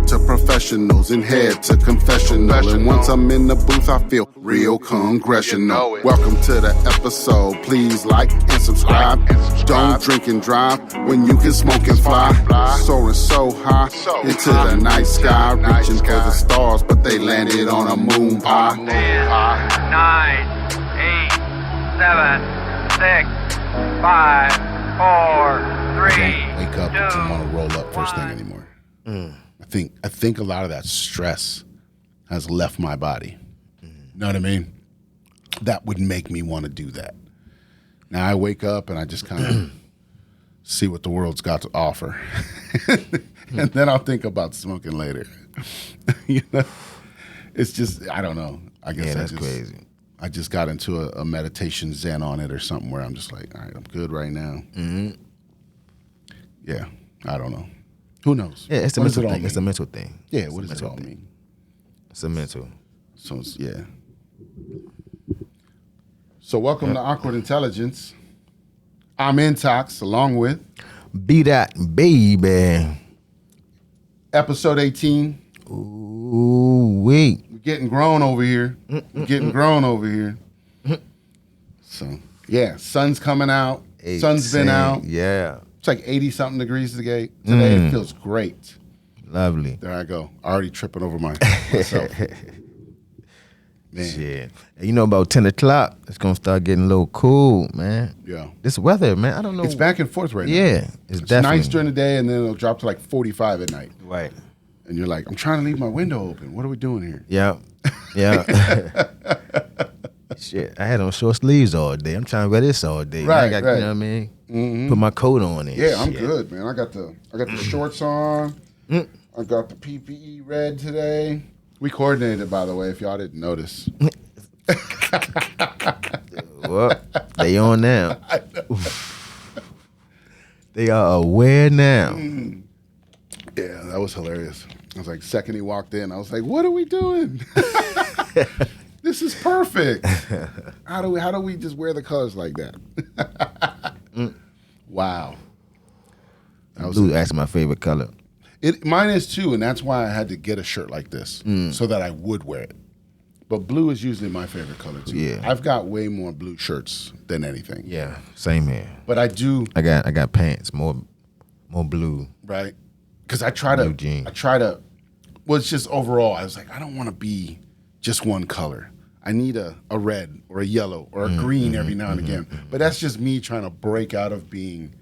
to professionals and head to confessional. And once I'm in the booth, I feel real congressional. Welcome to the episode. Please like and subscribe. Don't drink and drive when you can smoke and fly. Soaring so high into the night sky, reaching for the stars, but they landed on a moon pie. 10, 9, 8, 7, 6, 5, 4, 3, Wake up and don't want to roll up first thing anymore. I think a lot of that stress has left my body. You know what I mean? That would make me want to do that. Now I wake up and I just kind of see what the world's got to offer. And then I'll think about smoking later. You know? It's just, I don't know. I guess that's crazy. I just got into a meditation zen on it or something where I'm just like, all right, I'm good right now. Yeah, I don't know. Who knows? Yeah, it's a mental thing. It's a mental thing. Yeah, what does it all mean? It's a mental. So, yeah. So welcome to Awkward Intelligence. I'm Intox, along with BDot, baby. Episode 18. Ooh, wait. We're getting grown over here. So, yeah, sun's coming out. Sun's been out. Yeah. It's like 80-something degrees today. It feels great. Lovely. There I go. Already tripping over myself. Man. Shit. You know, about 10 o'clock, it's going to start getting a little cool, man. Yeah. This weather, man, I don't know. It's back and forth right now. Yeah. It's definitely nice during the day, and then it'll drop to like 45 at night. Right. And you're like, I'm trying to leave my window open. What are we doing here? Yeah. Yeah. Shit, I had on short sleeves all day. I'm trying to wear this all day. Right, I got, right. You know what I mean? Put my coat on it. Yeah, I'm good, man. I got the shorts on. I got the PPE red today. We coordinated, by the way, if y'all didn't notice. Well, they on now. They are aware now. Yeah, that was hilarious. I was like, second he walked in, I was like, what are we doing? This is perfect. How do we just wear the colors like that? Wow. Blue, that's my favorite color. Mine is too, and that's why I had to get a shirt like this so that I would wear it. But blue is usually my favorite color too. Yeah. I've got way more blue shirts than anything. Yeah, same here. But I do. I got pants, more blue. Right. Because I try to. Well, it's just overall. I was like, I don't want to be just one color. I need a red or a yellow or a green every now and again. But that's just me trying to break out of being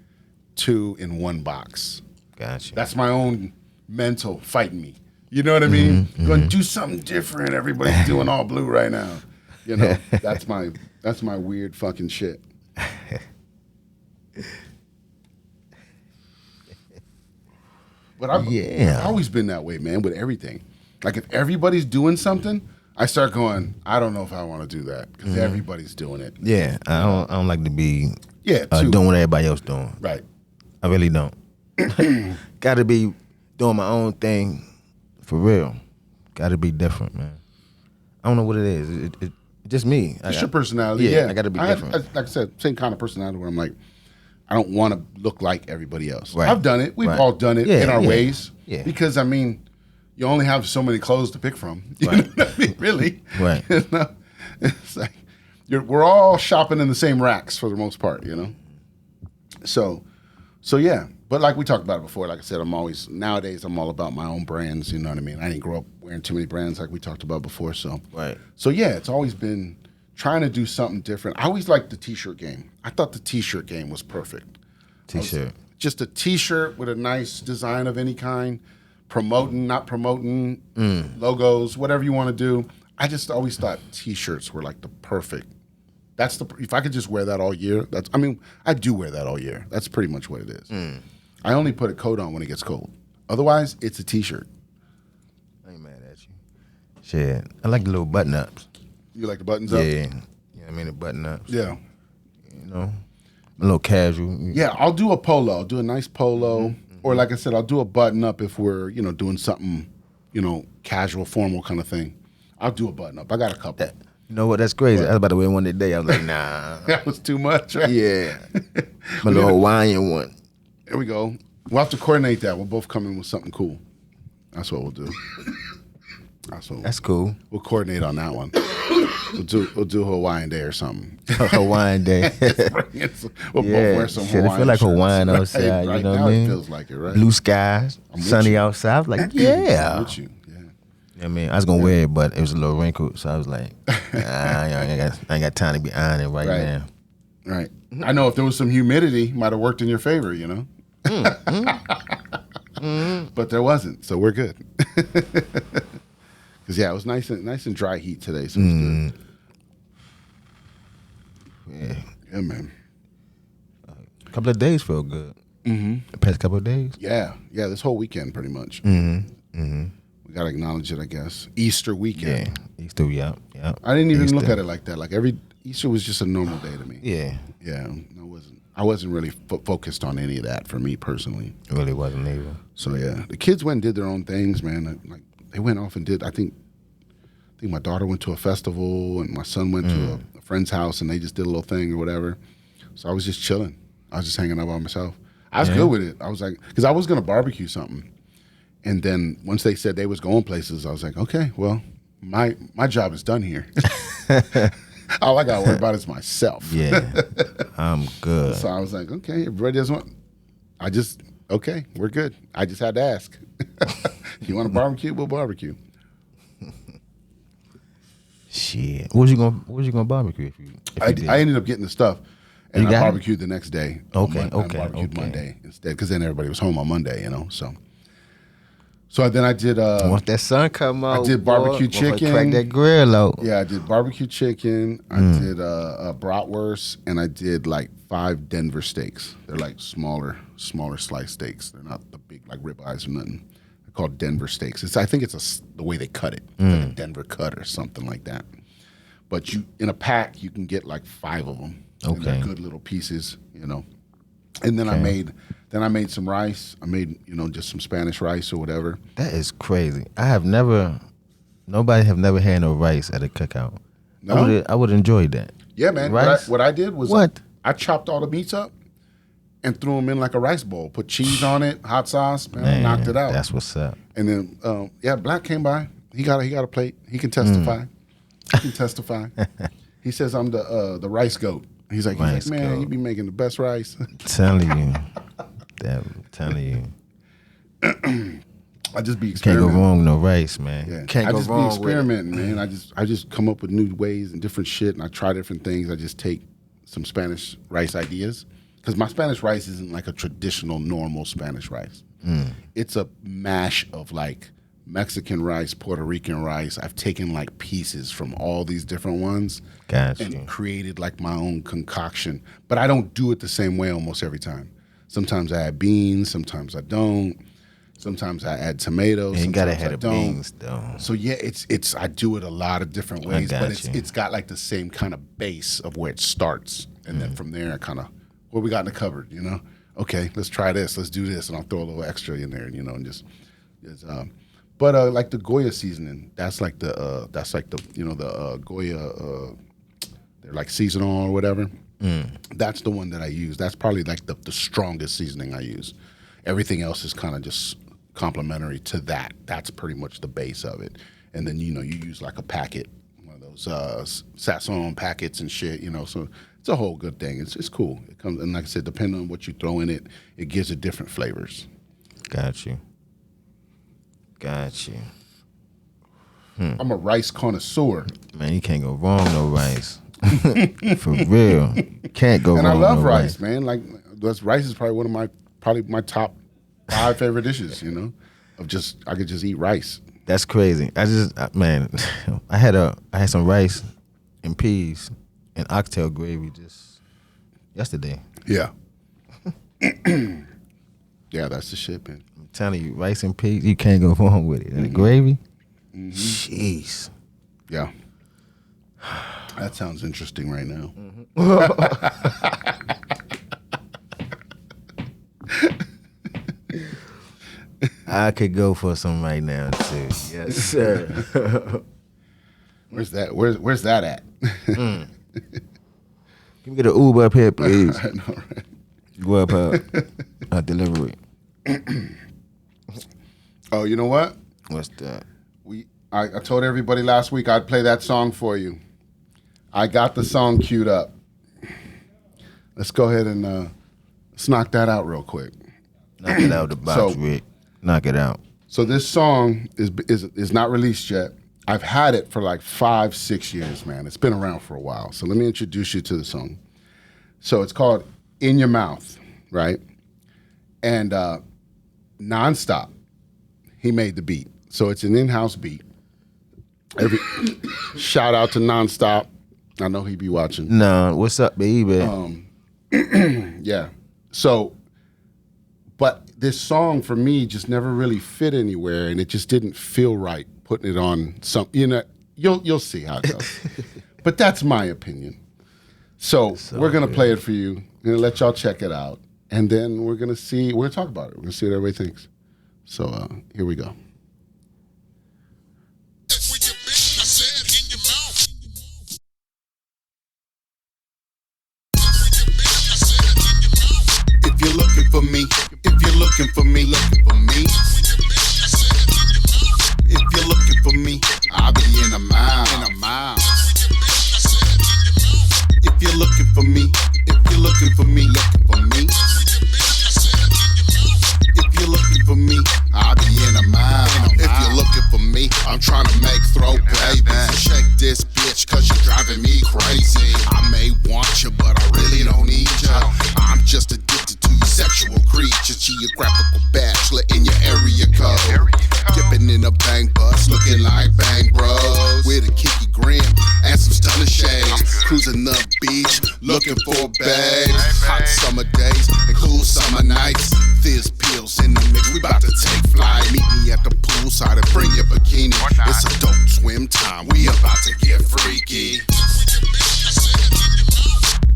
two in one box. Gotcha. That's my own mental fighting me. You know what I mean? Going to do something different. Everybody's doing all blue right now. You know, that's my weird fucking shit. But I've always been that way, man, with everything. Like if everybody's doing something, I start going, I don't know if I want to do that because everybody's doing it. Yeah, I don't like to be doing what everybody else doing. Right. I really don't. Got to be doing my own thing for real. Got to be different, man. I don't know what it is. It's just me. It's your personality. Yeah, I got to be different. Like I said, same kind of personality where I'm like, I don't want to look like everybody else. Right. I've done it. We've all done it in our ways. Yeah. Because, I mean, you only have so many clothes to pick from. You know what I mean? Really. Right. You know? It's like, we're all shopping in the same racks for the most part, you know? So yeah. But like we talked about it before, like I said, nowadays I'm all about my own brands, you know what I mean? I didn't grow up wearing too many brands like we talked about before, so. Right. So yeah, it's always been trying to do something different. I always liked the t-shirt game. I thought the t-shirt game was perfect. T-shirt. Just a t-shirt with a nice design of any kind, promoting, not promoting, logos, whatever you want to do. I just always thought t-shirts were like the perfect. If I could just wear that all year, I do wear that all year. That's pretty much what it is. I only put a coat on when it gets cold. Otherwise, it's a t-shirt. I ain't mad at you. Shit, I like the little button-ups. You like the buttons up? Yeah. You know what I mean, the button-ups. Yeah. You know, a little casual. Yeah, I'll do a polo. I'll do a nice polo. Or like I said, I'll do a button-up if we're, doing something, casual, formal kind of thing. I'll do a button-up. I got a couple. You know what? That's crazy. I was about to wear one today. I was like, nah. That was too much, right? Yeah. My little Hawaiian one. There we go. We'll have to coordinate that. We'll both come in with something cool. That's what we'll do. That's cool. We'll coordinate on that one. We'll do Hawaiian Day or something. Hawaiian Day. We'll both wear some Hawaiian It feel like shirts. Hawaiian outside. Right you know now what I mean? it feels like it, right? Blue skies, sunny you. outside. I was like, I'm yeah. with you. Yeah. You know what I mean, I was gonna wear it, but it was a little wrinkled, so I was like, I ain't got time to be ironing right now. Right. I know if there was some humidity, might have worked in your favor, you know. But there wasn't, so we're good. Because it was nice and dry heat today, so it's good. Yeah, man. A couple of days felt good. The past couple of days. Yeah, this whole weekend pretty much. We gotta acknowledge it, I guess. Easter weekend. Yeah, Easter. Yeah. I didn't even look at it like that. Like every Easter was just a normal day to me. Yeah. I wasn't really focused on any of that for me personally. It really wasn't either. So yeah, the kids went and did their own things, man. Like they went off and did. I think my daughter went to a festival and my son went to a friend's house and they just did a little thing or whatever. So I was just chilling. I was just hanging out by myself. I was good with it. I was like, because I was gonna barbecue something, and then once they said they was going places, I was like, okay, well, my job is done here. All I gotta worry about is myself. Yeah, I'm good. So I was like, okay, everybody doesn't want. Okay, we're good. I just had to ask. You want to barbecue? We'll barbecue. Shit, what was you gonna barbecue if you did? I ended up getting the stuff, and I got it? barbecued the next day. Okay. I barbecued Monday instead because then everybody was home on Monday, you know. So then I did. Once that sun come out, I did barbecue chicken. Crack that grill out. Yeah, I did barbecue chicken. I did a bratwurst, and I did like 5 Denver steaks. They're like smaller sliced steaks. They're not the big like ribeyes or nothing. They're called Denver steaks. I think it's the way they cut it, like a Denver cut or something like that. But in a pack, you can get like 5 of them. Okay, and they're good little pieces, you know. And then I made some rice. I made just some Spanish rice or whatever. That is crazy. Nobody have never had no rice at a cookout. No? I would enjoy that. Yeah, man. Rice? What I did was I chopped all the meats up and threw them in like a rice bowl. Put cheese on it, hot sauce, man, knocked it out. That's what's up. And then Black came by. He got a plate. He can testify. He can testify. He says I'm the rice goat. He's like, man, goat. You be making the best rice. Telling you. I just be experimenting. Can't go wrong with no rice, man. Yeah. Can't go wrong be experimenting, man. I just come up with new ways and different shit, and I try different things. I just take some Spanish rice ideas because my Spanish rice isn't like a traditional, normal Spanish rice. It's a mash of like Mexican rice, Puerto Rican rice. I've taken like pieces from all these different ones and created like my own concoction. But I don't do it the same way almost every time. Sometimes I add beans, sometimes I don't. Sometimes I add tomatoes. You gotta have the beans though. So yeah, it's I do it a lot of different ways, but it's got like the same kind of base of where it starts, and then from there I kind of what we got in the cupboard, you know. Okay, let's try this, let's do this, and I'll throw a little extra in there, and just. But like the Goya seasoning, that's like the Goya, they're like seasonal or whatever. That's the one that I use. That's probably like the strongest seasoning I use. Everything else is kind of just complementary to that. That's pretty much the base of it. And then you use like a packet, one of those Sasson packets and shit. So it's a whole good thing. It's cool. It comes, and like I said, depending on what you throw in it, it gives it different flavors. Got you. I'm a rice connoisseur. Man, you can't go wrong no rice. For real. Can't go wrong. And I love no rice, man. Like rice is probably one of my top 5 favorite dishes, I could just eat rice. That's crazy. I had some rice and peas and oxtail gravy just yesterday. Yeah. Yeah, that's the shit, man. I'm telling you, rice and peas, you can't go wrong with it. And the gravy, jeez. Yeah. That sounds interesting right now. I could go for some right now too. Yes, sir. Where's that at? Can we get an Uber up here, please? I know, right? Go up, delivery. Oh, you know what? What's that? I told everybody last week I'd play that song for you. I got the song queued up. Let's go ahead and let's knock that out real quick. Knock it out of the box, Rick. Knock it out. So this song is not released yet. I've had it for like 5-6 years, man. It's been around for a while. So let me introduce you to the song. So it's called In Your Mouth, right? And Nonstop, he made the beat. So it's an in-house beat. Shout out to Nonstop. I know he be watching. No, what's up, baby? Yeah. So, but this song for me just never really fit anywhere, and it just didn't feel right putting it on some. You'll see how it goes. But that's my opinion. So we're gonna play it for you. We're gonna let y'all check it out, and then we're gonna talk about it. We're gonna see what everybody thinks. So here we go. If you're looking for me, if you're looking for me, looking for me. If you're looking for me, I'll be in a mile. If you're looking for me, if you're looking for me, looking for me. If you're looking for me, I'll be in a mile. If you're looking for me, I'm trying to make throw babies. So shake this bitch, cause you're driving me crazy. I may want you, but I really don't need you. I'm just addicted to your sexual creatures. Geographical bachelor in your area code. Dipping in a bang bus, looking like Bang Bros. With a kicky grin and some stunning shades. Cruising the beach, looking for babes. Hot summer days and cool summer nights. Fizz pills in the mix, we about to take flight. Meet me at the poolside and bring your bikini. It's adult swim time, we about to get freaky.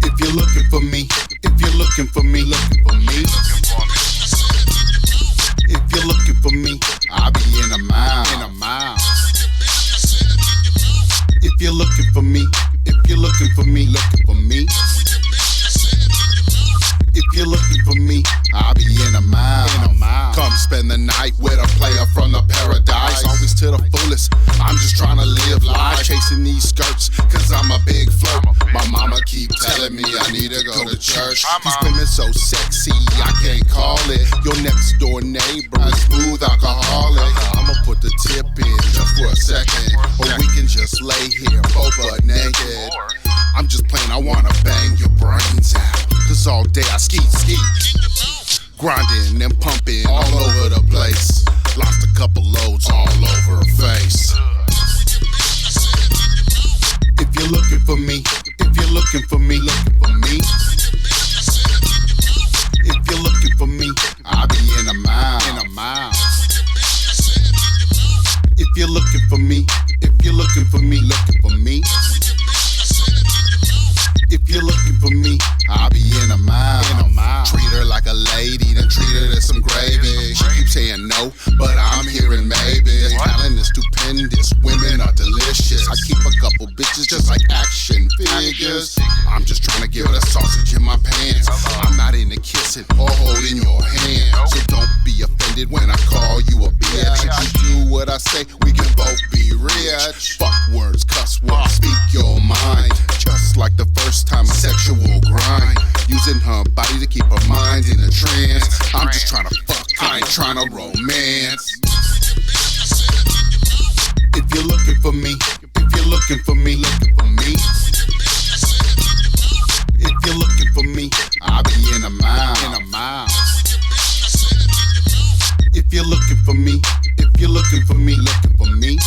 If you're looking for me, if you're looking for me, looking for me. If you're looking for me, I'll be in a mile. If you're looking for me, if you're looking for me, looking for me. If you're looking for me, I'll be in a mile. Come spend the night with a player from the paradise. Always to the fullest, I'm just trying to live life. Chasing these skirts, cause I'm a big flirt. My mama keep telling me I need to go to church. These women so sexy, I can't call it. Your next door neighbor is smooth alcoholic. I'ma put the tip in just for a second, or we can just lay here both butt naked. I'm just playing, I wanna bang your brains out. Cause all day I ski. Grinding and pumping all over the place. Lost a couple loads all over her face. If you're looking for me, if you're looking for me, looking for me. If you're looking for me, I'll be in a mile. If you're looking for me, if you're looking for me, looking for me. If you're looking for me, I'll be in a mile. Treat her like a lady, then treat her to some gravy. She keeps saying no, but I'm hearing maybe. This talent is stupendous, women are delicious. I keep a couple bitches just like action figures. I'm just trying to give her the sausage in my pants. I'm not into kissing or holding your hand, so don't be offended when I call you a bitch. If you do what I say, we can both be rich. Fuck words, cuss words, speak your mind. Just like the first time a sexual grind, using her body to keep her mind in a trance. I'm just trying to fuck, I ain't trying to romance. If you're looking for me, if you're looking for me, looking for me. If you're looking for me, I'll be in a mile. If you're looking for me, if you're looking for me, looking for me.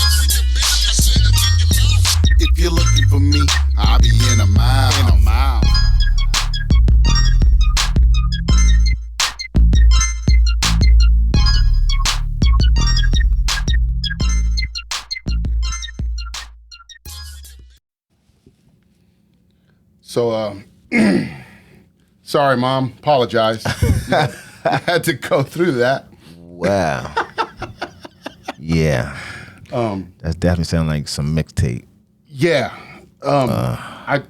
If you're looking for me, I'll be in a mile. So, sorry, Mom. Apologize. I had to go through that. Wow. Yeah. That definitely sounds like some mixtape. Yeah. I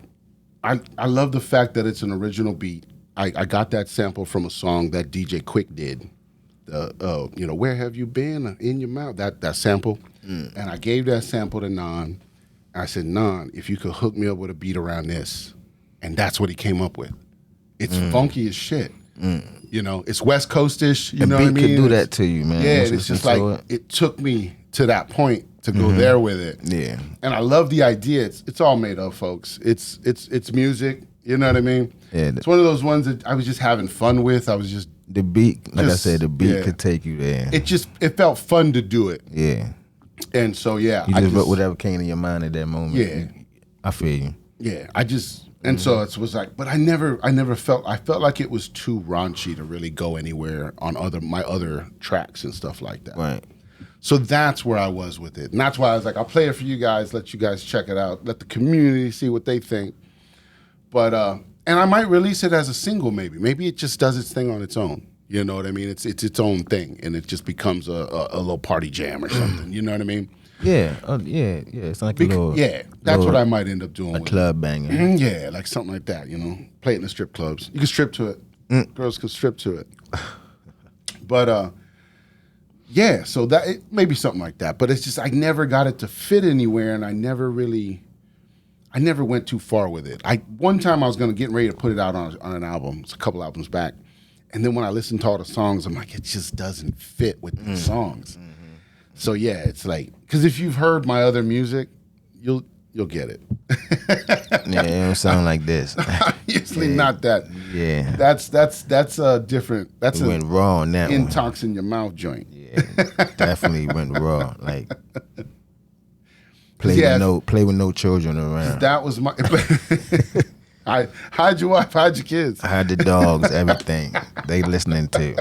love the fact that it's an original beat. I got that sample from a song that DJ Quick did where have you been in your mouth? That sample, and I gave that sample to Nan. I said, Nan, if you could hook me up with a beat around this, and that's what he came up with. It's funky as shit. You know, it's West Coast-ish. You know what I mean? Beat could do that to you, man. Yeah, and it's just like it took me to that point to go there with it. Yeah, and I love the idea. It's all made up, folks. It's music. You know what I mean? Yeah, it's one of those ones that I was just having fun with. I was just the beat, like I said, the beat could take you there. It felt fun to do it. Yeah, and so you just wrote whatever came to your mind at that moment. Yeah, I feel you. Yeah, and so it was like, but I never felt like it was too raunchy to really go anywhere on my other tracks and stuff like that. Right. So that's where I was with it, and that's why I was like, I'll play it for you guys, let you guys check it out, let the community see what they think. But and I might release it as a single, maybe. Maybe it just does its thing on its own. You know what I mean? It's its own thing, and it just becomes a little party jam or something. You know what I mean? Yeah, yeah. It's like a little. Yeah, that's what I might end up doing. A club banger. Yeah, like something like that. You know, play it in the strip clubs. You can strip to it. Girls can strip to it. But yeah. So that it may be something like that. But it's just I never got it to fit anywhere, and I never went too far with it. One time I was getting ready to put it out on an album. It's a couple albums back, and then when I listened to all the songs, I'm like, it just doesn't fit with these songs. So yeah, it's like, because if you've heard my other music, you'll get it. Yeah, it don't sound like this. Usually not that. Yeah, that's a different. That's went raw on that one. Intox in your mouth joint. Yeah, definitely went raw. Like play with no children around. That was my. I hide your wife, hide your kids. I had the dogs, everything they listening to.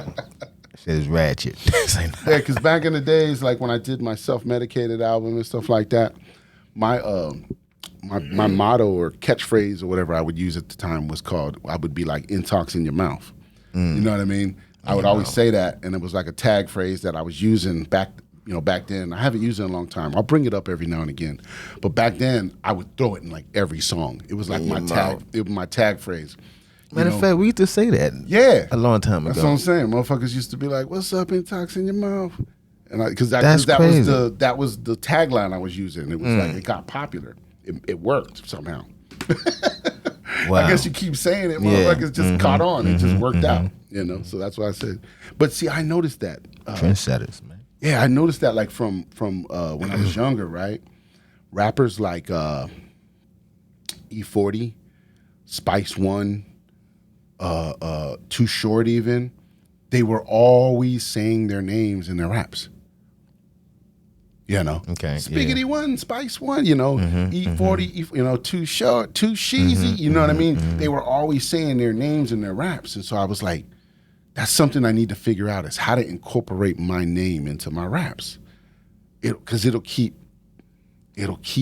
Shit is ratchet. Yeah, because back in the days, like when I did my self-medicated album and stuff like that, my motto or catchphrase or whatever I would use at the time I would be like Intox in your mouth. You know what I mean? I would always say that, and it was like a tag phrase that I was using back then. I haven't used it in a long time. I'll bring it up every now and again, but back then I would throw it in like every song. It was like my tag. It was my tag phrase. Matter of fact, we used to say that. Yeah, a long time ago. That's what I'm saying. Motherfuckers used to be like, "What's up, Intox in your mouth?" And because that was the tagline I was using. It was like it got popular. It worked somehow. Wow. I guess you keep saying it, motherfuckers just caught on. It just worked out, you know. So that's what I said. But see, I noticed that trendsetters, man. Yeah, I noticed that like from when I was younger, right? Rappers like E40, Spice One. Too Short even, they were always saying their names in their raps. You know, okay, Spiggity One, Spice One, you know, E40, you know, Too Short, Too Sheezy, you know what I mean? They were always saying their names in their raps, and so I was like, that's something I need to figure out is how to incorporate my name into my raps, because it'll keep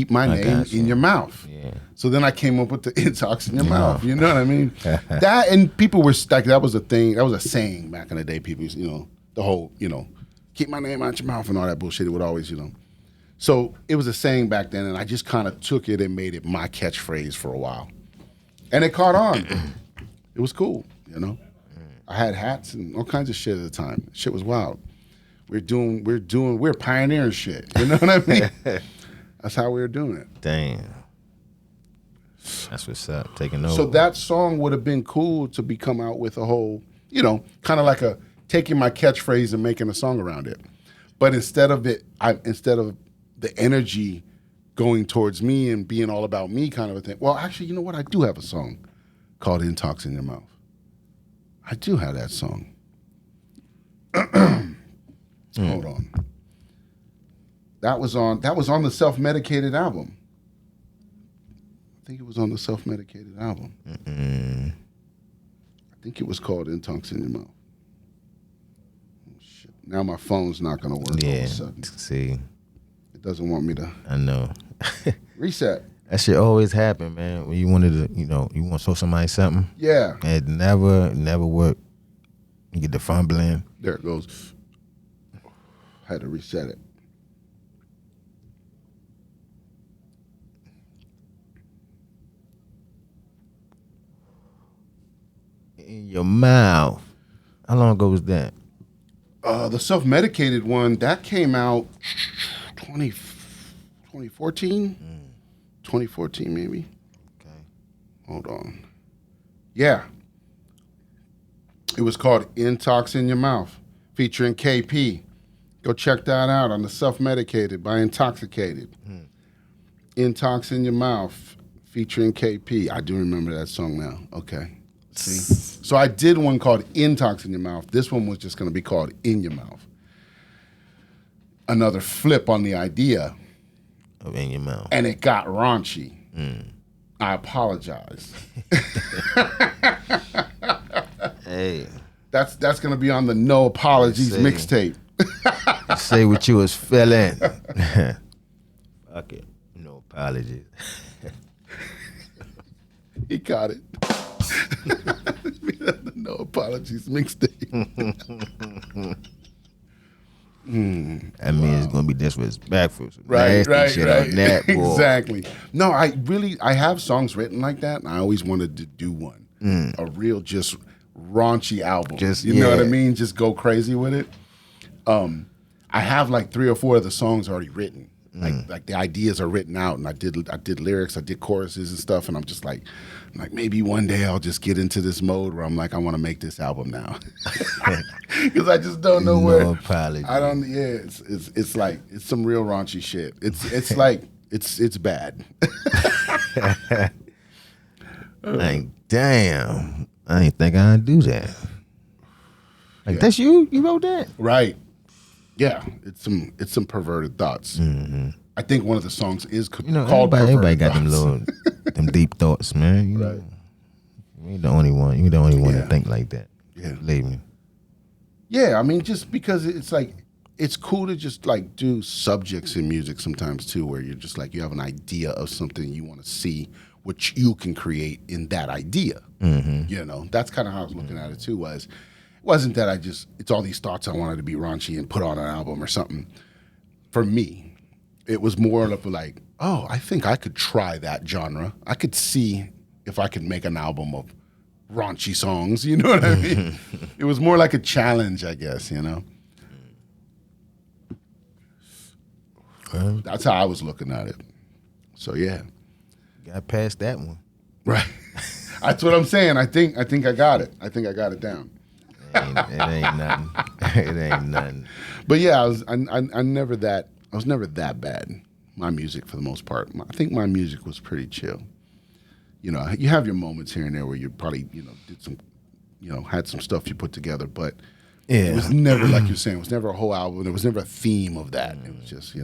my name in your mouth. Yeah. So then I came up with the Intox in your mouth. You know what I mean? That, and people were stuck. That was a thing. That was a saying back in the day. People, you know, the whole, you know, keep my name out your mouth and all that bullshit. It would always, you know. So it was a saying back then, and I just kind of took it and made it my catchphrase for a while. And it caught on. It was cool, you know. I had hats and all kinds of shit at the time. Shit was wild. We're pioneering shit. You know what I mean? That's how we were doing it. Damn. That's what's up. Taking over. So that song would have been cool to come out with a whole, you know, kind of like taking my catchphrase and making a song around it. But instead of the energy going towards me and being all about me kind of a thing. Well, actually, you know what? I do have a song called Intox in Your Mouth. I do have that song. Hold on. That was on the self-medicated album. I think it was on the self-medicated album. I think it was called Intox in Your Mouth. Oh, shit. Now my phone's not going to work all of a sudden. See. It doesn't want me to. I know. Reset. That shit always happen, man. When you wanted to, you know, you want to show somebody something. Yeah. It never worked. You get the fumbling. There it goes. Had to reset it. In your mouth. How long ago was that? The self-medicated one, that came out 2014? 2014 maybe. Okay. Hold on. Yeah. It was called Intox in Your Mouth, featuring KP. Go check that out on the Self-Medicated by Intoxicated. Intox in Your Mouth, featuring KP. I do remember that song now. Okay. See? So I did one called Intox in Your Mouth. This one was just going to be called In Your Mouth. Another flip on the idea. Of In Your Mouth. And it got raunchy. I apologize. Hey. That's going to be on the No Apologies mixtape. Say what you was feeling. Fuck it. No apologies. He got it. The No Apologies mixtape. I mean, it's gonna be disrespectful. So Right. shit on that, boy. Exactly. No, I have songs written like that, and I always wanted to do one. A real just raunchy album. You know what I mean? Just go crazy with it. I have like 3 or 4 of the songs already written. Like the ideas are written out, and I did lyrics, I did choruses and stuff, and I'm like maybe one day I'll just get into this mode where I'm like, I want to make this album now, because I just don't know where. No apology. I don't. Yeah, it's like it's some real raunchy shit. It's like it's bad. Like, damn, I ain't think I'd do that. Like, that's you? You wrote that? Right. Yeah, it's some perverted thoughts. I think one of the songs is called everybody Perverted got them Thoughts. little, them deep thoughts, man. You know, you ain't the only one. You the only one to think like that. Yeah. Believe me. Yeah, I mean, just because it's like, it's cool to just like do subjects in music sometimes too, where you're just like, you have an idea of something you want to see, which you can create in that idea. You know, that's kind of how I was looking at it too. It wasn't that it's all these thoughts I wanted to be raunchy and put on an album or something. For me, it was more of like, oh, I think I could try that genre. I could see if I could make an album of raunchy songs, you know what I mean? It was more like a challenge, I guess, you know? That's how I was looking at it. So, yeah. Got past that one. Right. That's what I'm saying. I think I got it. I think I got it down. It ain't nothing. It ain't nothing. But yeah, I was never that bad. My music, for the most part, I think my music was pretty chill. You know, you have your moments here and there where you probably, did some, had some stuff you put together, but it was never, like you're saying, it was never a whole album. There was never a theme of that. It was just,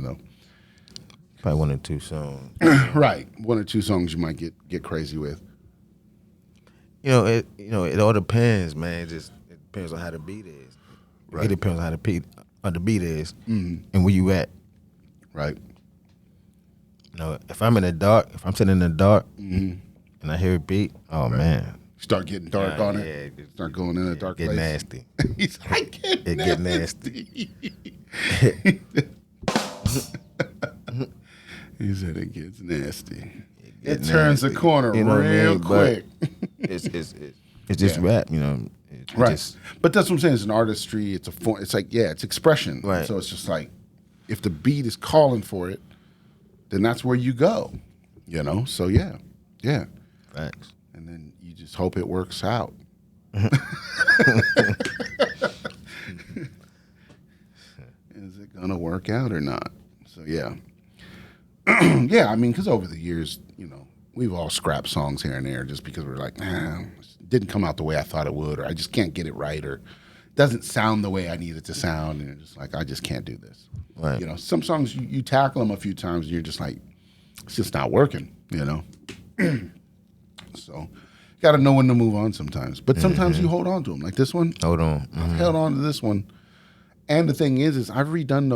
Probably 1 or 2 songs. Right, 1 or 2 songs you might get crazy with. It all depends, man. It depends on how the beat is. Right. It depends on how the beat is and where you at. Right. If I'm in the dark, if I'm sitting in the dark and I hear a beat, man. Start getting dark on it. Start going in a dark Get place. Nasty. He's like, It get nasty. He said it gets nasty. It turns the corner real quick. It's just rap, Right. But that's what I'm saying. It's an artistry. It's a form. It's like, it's expression. Right. So it's just like, if the beat is calling for it, then that's where you go. So yeah. Facts. And then you just hope it works out. Is it gonna work out or not? So yeah. Yeah, I mean, because over the years, we've all scrapped songs here and there just because we're like, it didn't come out the way I thought it would, or I just can't get it right, or it doesn't sound the way I need it to sound, and you're just like, I just can't do this. Right. Some songs you tackle them a few times, and you're just like, it's just not working. So, got to know when to move on sometimes, but sometimes you hold on to them, like this one. Hold on. I've held on to this one, and the thing is I've redone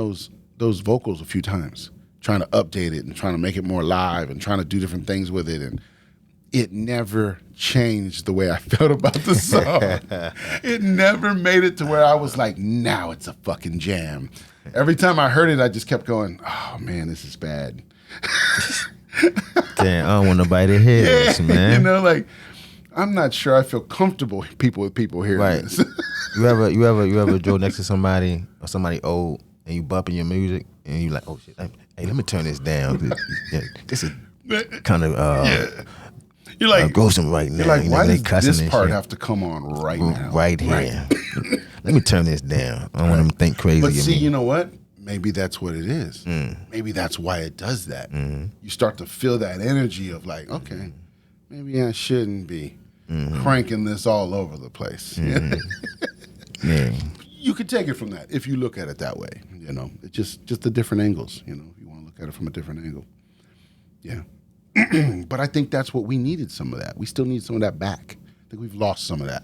those vocals a few times, trying to update it and trying to make it more live and trying to do different things with it, and it never changed the way I felt about the song. It never made it to where I was like, now it's a fucking jam. Every time I heard it, I just kept going, oh man, this is bad. Damn, I don't want nobody to hear this, man. I'm not sure I feel comfortable with people hearing Right. this. You ever drove next to somebody or somebody old and you bumping your music and you like, oh shit, hey, let me turn this down. This is kind of You're like grossing right now. You're like, you know, why they does cussing this and part shit. have to come on right now? Right here. Let me turn this down. I don't want them to think crazy But of see, me. you know what? Maybe that's what it is. Maybe that's why it does that. You start to feel that energy of like, okay, maybe I shouldn't be cranking this all over the place. Yeah. You could take it from that if you look at it that way. You know, it's just the different angles. You know, if you want to look at it from a different angle. Yeah. But I think that's what we needed, some of that. We still need some of that back. I think we've lost some of that.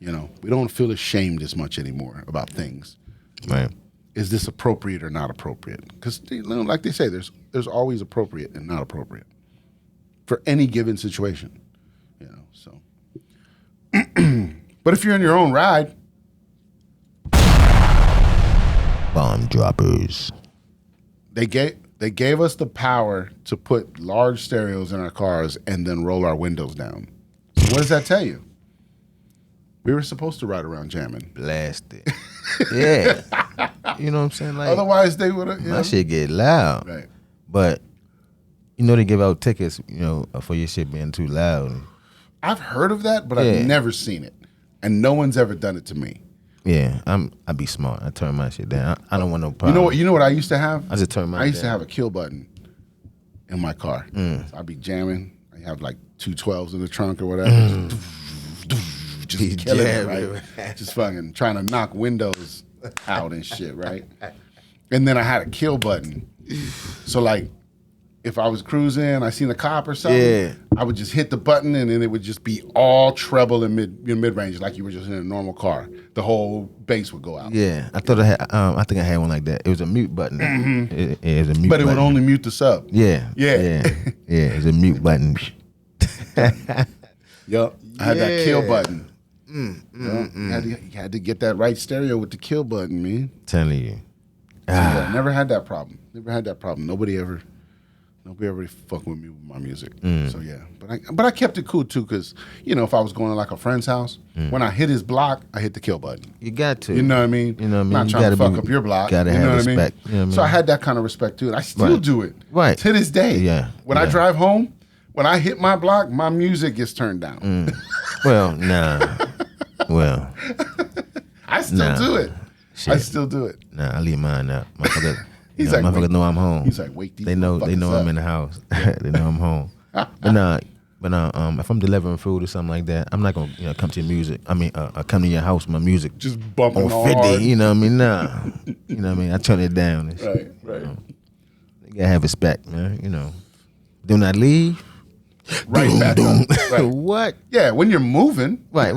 You know, we don't feel ashamed as much anymore about things. Right. Is this appropriate or not appropriate? Because, you know, like they say, there's always appropriate and not appropriate for any given situation. You know, so. But if you're in your own ride, Bomb droppers. they gave us the power to put large stereos in our cars and then roll our windows down. So what does that tell you? We were supposed to ride around jamming. Blasted. Yeah. You know what I'm saying? Like, Otherwise, they would have. my shit get loud. Right. But, you know, they give out tickets, you know, for your shit being too loud. I've heard of that, but Yeah. I've never seen it, and no one's ever done it to me. Yeah, I be smart. I turn my shit down. I don't want no problem. You know what I used to have? I just turn mine I used to down. have a kill button in my car. So I'd be jamming. I have like 2 12s in the trunk or whatever. Just killing it, right? Just fucking trying to knock windows out and shit, right? And then I had a kill button. So like, if I was cruising, I seen a cop or something, Yeah. I would just hit the button and then it would just be all treble and mid range, like you were just in a normal car. The whole bass would go out. Yeah, I thought I had. I think I had one like that. It was a mute button. It was a mute. But it button. would only mute the sub. Yeah. Yeah. Yeah. It's a mute button. Yup. I had that kill button. You had to get that right stereo with the kill button, man. Telling you. So, yeah, never had that problem. Nobody ever fuck with me with my music. So yeah, but I kept it cool too, because you know, if I was going to like a friend's house, when I hit his block, I hit the kill button. You got to. You know what I mean? You know what I mean? Not You trying to gotta fuck up your block. Gotta you have know what respect. I mean? You know what I mean? So I had that kind of respect too, and I still Right. do it. Right. To this day. Yeah. When I drive home, when I hit my block, my music gets turned down. Well, nah. Well, I still do it. Shit. I still do it. nah. I leave mine out. Motherfuckers, He's like, motherfuckers wait. know I'm home. He's like, wake these They know motherfuckers I'm in up. the house. They know I'm home. But if I'm delivering food or something like that, I'm not gonna come to your music. I mean, come to your house with my music Just bumping on all 50. hard. You know what I mean? Nah. You know what I mean? I turn it down. And shit. Right. You gotta have respect, man. You know. Do not leave. Right back up. Right. What? Yeah, when you're moving, Right.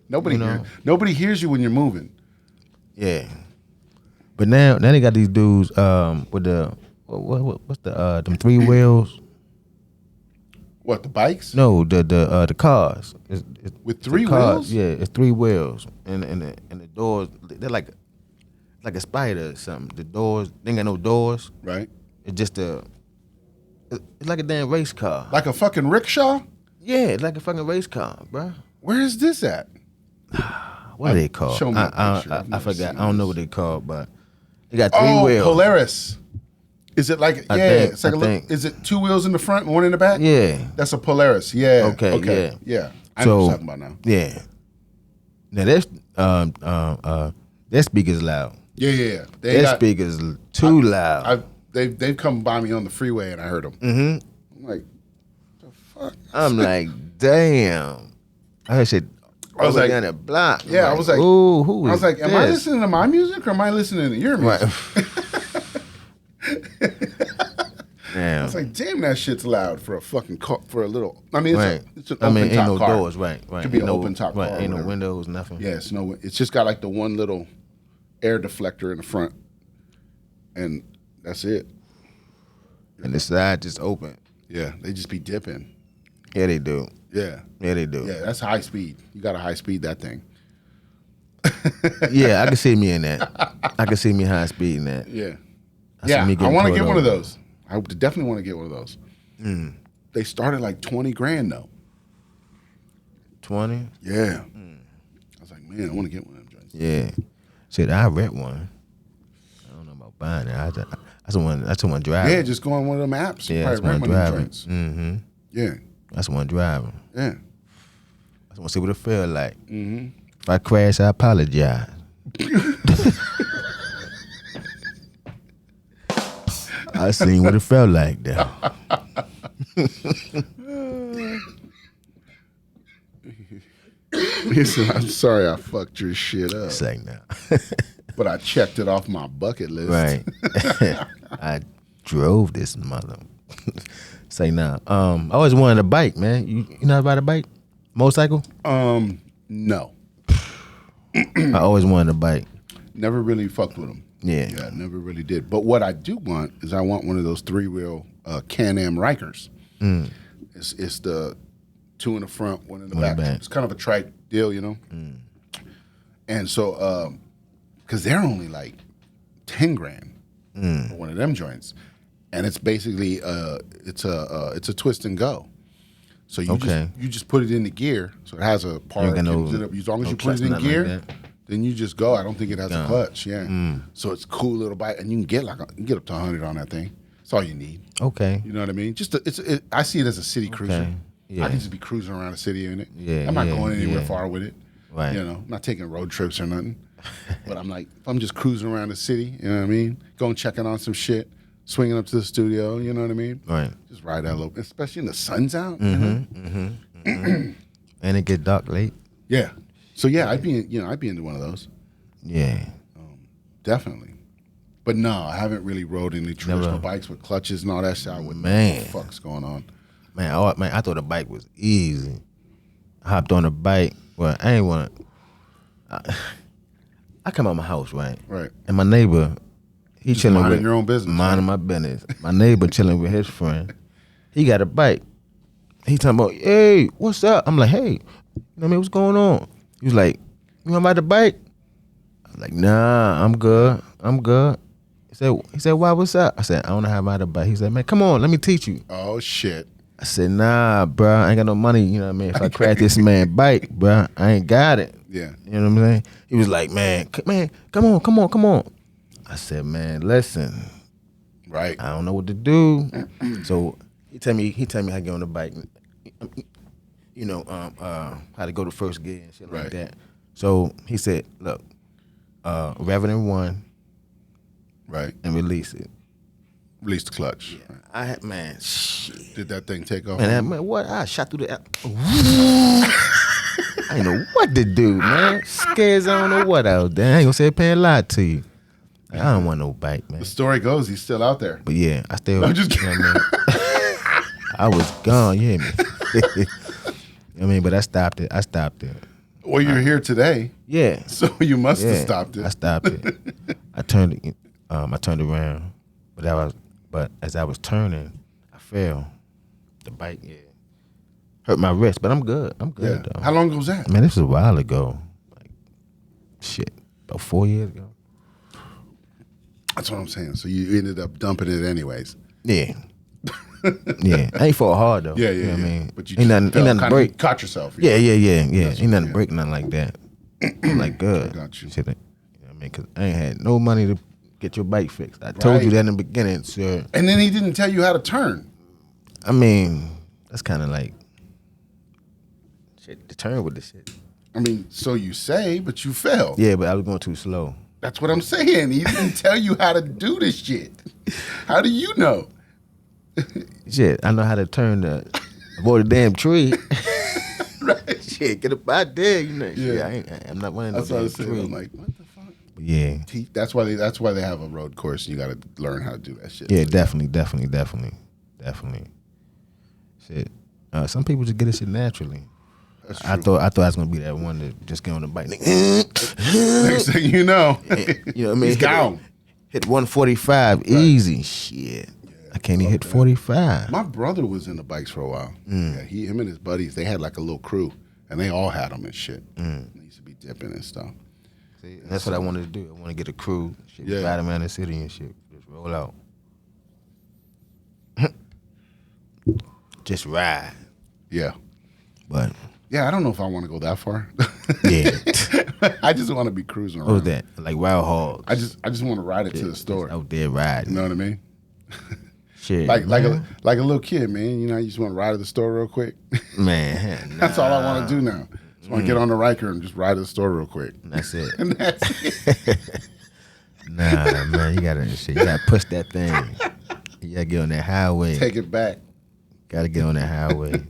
nobody You know. nobody hears you when you're moving. Yeah. But now they got these dudes with the what's the them 3 wheels? What, the bikes? No, the cars. It's With 3 the cars, wheels? Yeah, it's 3 wheels, and the doors they're like a spider or something. The doors they ain't got no doors. Right. It's just it's like a damn race car. Like a fucking rickshaw? Yeah, it's like a fucking race car, bro. Where is this at? What are they called? Show me a picture. I've I never forgot. seen I don't know this. what they called, but they got 3 wheels. Polaris. Is it like, I yeah, think- it's like I a little, think. is it 2 wheels in the front and 1 in the back? Yeah. That's a Polaris. Yeah. Okay, Yeah. I know what you're talking about now. Yeah. Now their speakers loud. Yeah. Their speakers too loud. They've come by me on the freeway and I heard them. I'm like, the fuck? I'm like, damn. I heard shit. I was like, down the block. yeah, I was like, ooh, who is I was like, am I this? listening to my music or am I listening to your music? Right. I Damn. was like, damn, that shit's loud for a fucking car, for a little. I mean, Right. it's an I open mean, ain't top no car. doors. Right. Could be Ain't an no, open top right. car or Ain't no whatever. windows, nothing. Yeah, it's just got like the one little air deflector in the front, and that's it. And the side just open. Yeah, they just be dipping. Yeah, they do. Yeah, Yeah, they do. yeah, that's high speed. You got to high speed that thing. Yeah, I can see me in that. I can see me high speed in that. Yeah, I see yeah. me I getting want to pulled get one of over. those. I definitely want to get one of those. They started like $20,000 though. 20. Yeah. I was like, man, I want to get one of them joints. Yeah. Shit, I rent one. I don't know about buying it. I just want driving. Yeah, just go on one of them apps. Yeah, You that's probably one rent one of them driving. joints. Mm-hmm. Yeah. That's one driving. Yeah. I just want to see what it feel like. Mm-hmm. If I crash, I apologize. I seen what it felt like though. Listen, I'm sorry I fucked your shit up. It's like now. But I checked it off my bucket list. Right. I drove this mother. Say now. I always wanted a bike, man. You know about a bike? Motorcycle? No. I always wanted a bike. Never really fucked with them. Yeah. Yeah, never really did. But what I do want is I want one of those 3-wheel Can-Am Rikers. It's the 2 in the front, 1 in the back. It's kind of a trike deal, you know? And so, because they're only like 10 grand for one of them joints. And it's basically, it's a twist and go. So you just put it in the gear. So it has a part. As long as you put it in gear, like then you just go. I don't think it has a clutch. Yeah. So it's a cool little bike, and you can get up to 100 on that thing. That's all you need. Okay. You know what I mean? I see it as a city cruiser. Yeah. I can just be cruising around the city in it. Yeah. I'm not going anywhere far with it. Right. You know, I'm not taking road trips or nothing. But I'm like, if I'm just cruising around the city, you know what I mean? Going checking on some shit. Swinging up to the studio, you know what I mean? Right. Just ride that little, especially when the sun's out. And it get dark late. Yeah. So yeah, I'd be into one of those. Yeah. Definitely. But no, I haven't really rode any traditional bikes with clutches and all that shit. I wouldn't know what the fuck's going on. Man, I thought the bike was easy. I hopped on the bike. Well, I ain't want to. I come out my house, right? Right. And my neighbor, he chilling minding with your own business. Minding my business. My neighbor chilling with his friend. He got a bike. He talking about, hey, what's up? I'm like, hey, you know what I mean? What's going on? He was like, you want to ride the bike? I was like, nah, I'm good. He said, why, what's up? I said, I don't know how to ride a bike. He said, man, come on, let me teach you. Oh, shit. I said, nah, bro, I ain't got no money, you know what I mean? If I crash this man's bike, bro, I ain't got it. Yeah. You know what I'm saying? He was like, man, come on. I said, man, listen. Right. I don't know what to do. So he tell me how to get on the bike. You know, how to go to first gear and shit like that. So he said, look, rev it in 1. Right. And release it. Release the clutch. Yeah. Right. Shit. Did that thing take off? Man, what? I shot through the I didn't know what to do, man. Scares, I don't know what I was doing. I ain't gonna say a pan lie to you. I don't want no bike, man. The story goes, he's still out there. But yeah, I still. I'm just kidding. You know what I mean? I was gone, you hear me? I mean, but I stopped it. Well, you're here today. Yeah. So you must have stopped it. I stopped it. I turned around, but as I was turning, I fell. The bike, hurt my wrist, but I'm good. Though. How long ago was that? Man, this was a while ago. Like, shit, about 4 years ago. That's what I'm saying. So you ended up dumping it anyways. Yeah. Yeah. I ain't fought hard though. Yeah. You know what I mean? But you ain't nothing to break. Caught yourself. Yeah. Ain't nothing to break, nothing like that. I'm like, good. I got you. Shit, you know what I mean? Because I ain't had no money to get your bike fixed. I told you that in the beginning, sir. And then he didn't tell you how to turn. I mean, that's kind of like shit to turn with this shit. I mean, so you say, but you failed. Yeah, but I was going too slow. That's what I'm saying. He didn't tell you how to do this shit. How do you know? Shit, I know how to turn avoid the damn tree. Right. Shit, get up out there, you know. Yeah. Shit, I'm not one of those damn trees. I'm like, what the fuck? But yeah. That's why they have a road course. You got to learn how to do that shit. Yeah, definitely. Shit. Some people just get this shit naturally. That's true. I thought I was gonna be that one to just get on the bike. Next thing you know, you know what I mean? He's gone. Hit 145 easy. Shit. I can't even hit 45. My brother was in the bikes for a while. Yeah, him and his buddies, they had like a little crew, and they all had them and shit. They used to be dipping and stuff. See, that's what I wanted to do. I want to get a crew, shit, ride around the city and shit, just roll out. Just ride. Yeah. But Yeah, I don't know if I want to go that far. Yeah. I just want to be cruising around. What was that? Like Wild Hogs. I just want to ride it to the store. Out there riding. You know what I mean? Shit. Like a little kid, man. You know, you just want to ride to the store real quick. Man. That's all I want to do now. Just want to get on the Riker and just ride to the store real quick. That's it. And that's it. Nah, man, you gotta push that thing. You gotta get on that highway. Take it back. Gotta get on that highway.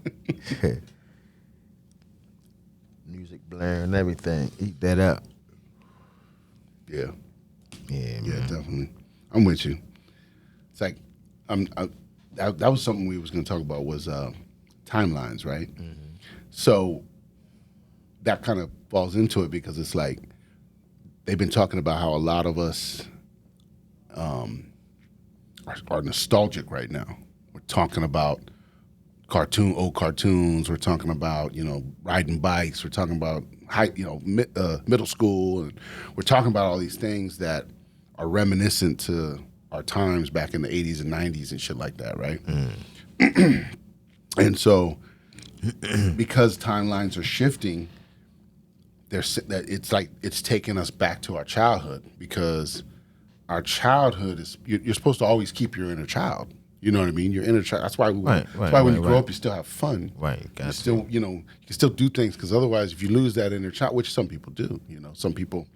Music blaring and everything. Eat that up. Yeah. Yeah, man. Yeah, definitely. I'm with you. It's like that was something we was going to talk about was timelines, right? Mm-hmm. So that kind of falls into it because it's like they've been talking about how a lot of us are nostalgic right now. We're talking about old cartoons. We're talking about, you know, riding bikes. We're talking about middle school, and we're talking about all these things that are reminiscent to our times back in the 80s and 90s and shit like that, right? Mm. And so because timelines are shifting, it's like it's taking us back to our childhood, because our childhood is you're supposed to always keep your inner child. You know what I mean? Your inner child. That's why when you grow up, you still have fun. Right. You still, you know, you can still do things, because otherwise, if you lose that inner child, which some people do, you know, some people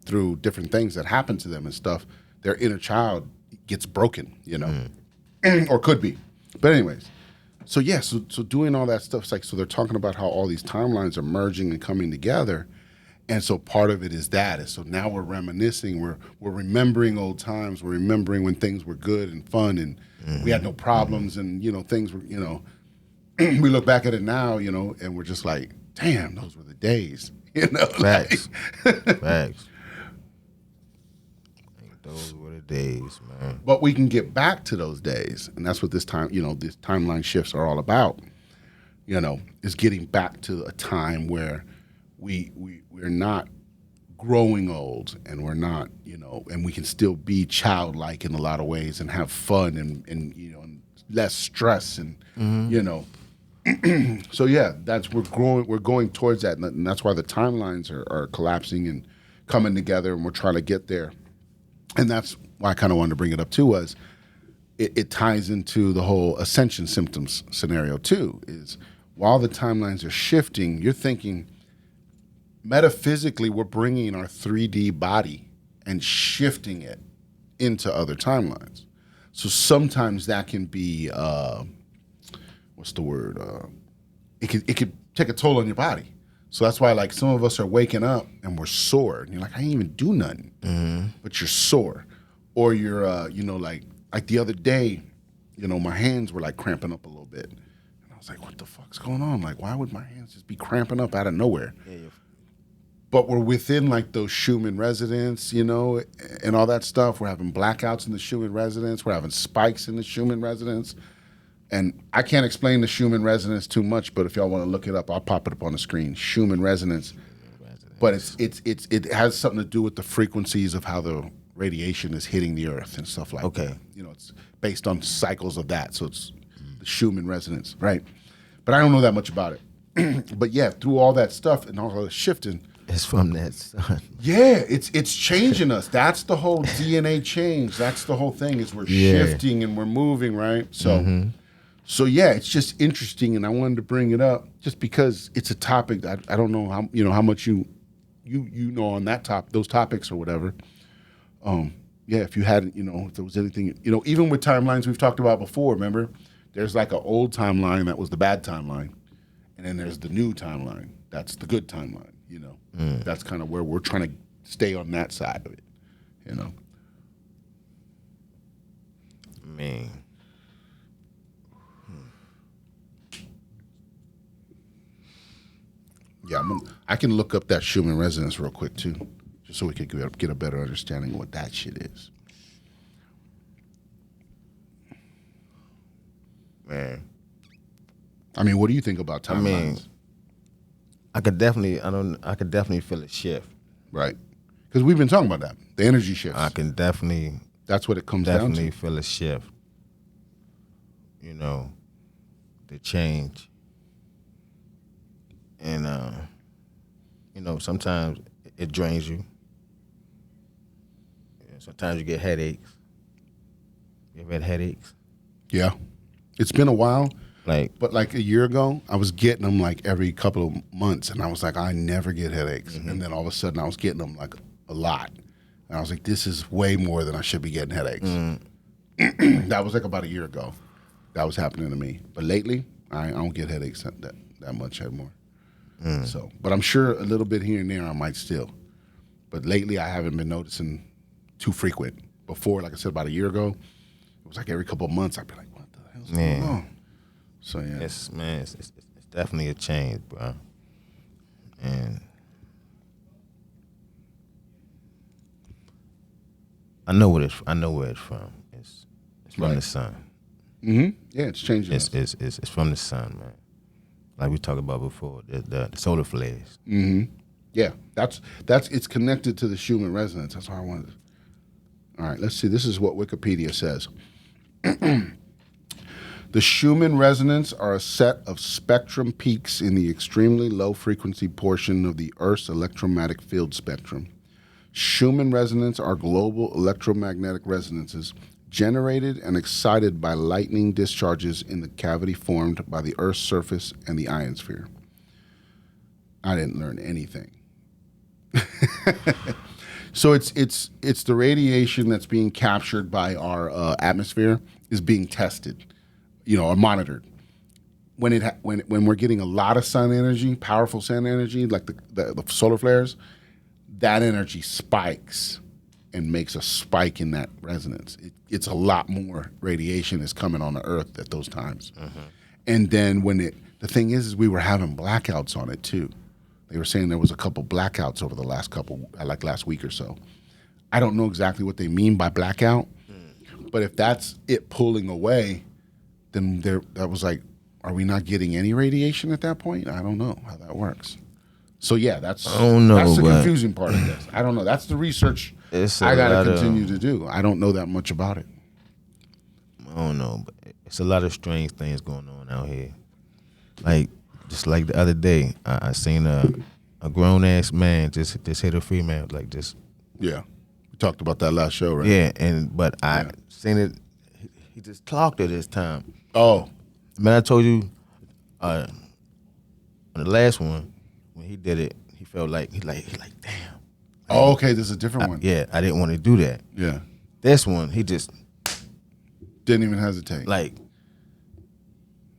through different things that happen to them and stuff, their inner child gets broken, you know, or could be. But anyways, so yeah, so doing all that stuff, it's like, so they're talking about how all these timelines are merging and coming together. And so part of it is that. And so now we're reminiscing, we're remembering old times, we're remembering when things were good and fun and we had no problems and, you know, things were, you know, we look back at it now, you know, and we're just like, damn, those were the days, you know. Facts. Facts. Those were the days, man. But we can get back to those days. And that's what this time, you know, these timeline shifts are all about, you know, is getting back to a time where we're not growing old, and we're not, you know, and we can still be childlike in a lot of ways and have fun and you know, and less stress and you know. So yeah, we're going towards that, and that's why the timelines are collapsing and coming together, and we're trying to get there. And that's why I kind of wanted to bring it up too, was it ties into the whole ascension symptoms scenario too, is while the timelines are shifting, you're thinking metaphysically we're bringing our 3D body and shifting it into other timelines. So sometimes that can be, what's the word? It could take a toll on your body. So that's why, like, some of us are waking up and we're sore, and you're like, I didn't even do nothing, but you're sore, or you're, you know, like the other day, you know, my hands were like cramping up a little bit, and I was like, what the fuck's going on? Like, why would my hands just be cramping up out of nowhere? Yeah. But we're within like those Schumann resonance, you know, and all that stuff. We're having blackouts in the Schumann resonance. We're having spikes in the Schumann resonance. And I can't explain the Schumann resonance too much, but if y'all want to look it up, I'll pop it up on the screen. Schumann resonance. But it has something to do with the frequencies of how the radiation is hitting the earth and stuff like that. You know, it's based on cycles of that. So it's the Schumann resonance, right? But I don't know that much about it. But yeah, through all that stuff and all the shifting, it's from that sun. Yeah, it's changing us. That's the whole DNA change. That's the whole thing, is we're shifting and we're moving, right? So, so yeah, it's just interesting, and I wanted to bring it up just because it's a topic that I don't know how, you know, how much you know on that those topics or whatever. Yeah, if you hadn't, you know, if there was anything, you know, even with timelines we've talked about before, remember? There's like an old timeline that was the bad timeline, and then there's the new timeline. That's the good timeline. You know, that's kind of where we're trying to stay on that side of it, you know. Man. Yeah, I can look up that Schumann resonance real quick, too, just so we can get a better understanding of what that shit is. Man. I mean, what do you think about timelines? I could definitely feel a shift. Right. Because we've been talking about that. The energy shifts. I can definitely. That's what it comes down to. Definitely feel a shift. You know, the change. And sometimes it drains you. Sometimes you get headaches. You ever had headaches? Yeah. It's been a while. But like a year ago, I was getting them like every couple of months, and I was like, I never get headaches. Mm-hmm. And then all of a sudden, I was getting them like a lot, and I was like, this is way more than I should be getting headaches. That was like about a year ago. That was happening to me. But lately, I don't get headaches that much anymore. So, but I'm sure a little bit here and there I might still. But lately, I haven't been noticing too frequent. Before, like I said, about a year ago, it was like every couple of months I'd be like, what the hell's going on? So yeah, it's definitely a change, bro. And I know where it's from. It's from the sun. Mm-hmm. Yeah, it's changing. It's from the sun, man. Like we talked about before, the solar flares. Mm-hmm. Yeah, that's it's connected to the Schumann resonance. That's what I wanted. All right, let's see. This is what Wikipedia says. The Schumann resonance are a set of spectrum peaks in the extremely low frequency portion of the Earth's electromagnetic field spectrum. Schumann resonance are global electromagnetic resonances generated and excited by lightning discharges in the cavity formed by the Earth's surface and the ionosphere. I didn't learn anything. So it's the radiation that's being captured by our atmosphere is being tested, or monitored. When we're getting a lot of sun energy, powerful sun energy, like the solar flares, that energy spikes and makes a spike in that resonance. It's a lot more radiation is coming on the Earth at those times. Mm-hmm. And then the thing is we were having blackouts on it too. They were saying there was a couple blackouts over the last week or so. I don't know exactly what they mean by blackout, but if that's it pulling away, then that was like, are we not getting any radiation at that point? I don't know how that works. So yeah, that's the confusing part of this. I don't know. That's the research I got to continue to do. I don't know that much about it. I don't know, but it's a lot of strange things going on out here. Like, just like the other day, I seen a grown ass man just hit a female, like just. Yeah, we talked about that last show, right? Yeah, but I seen it. He just clocked her this time. Oh, man, I told you on the last one when he did it, he felt like he like damn. Oh, okay, this is a different one. Yeah, I didn't want to do that. Yeah, this one he just didn't even hesitate. Like.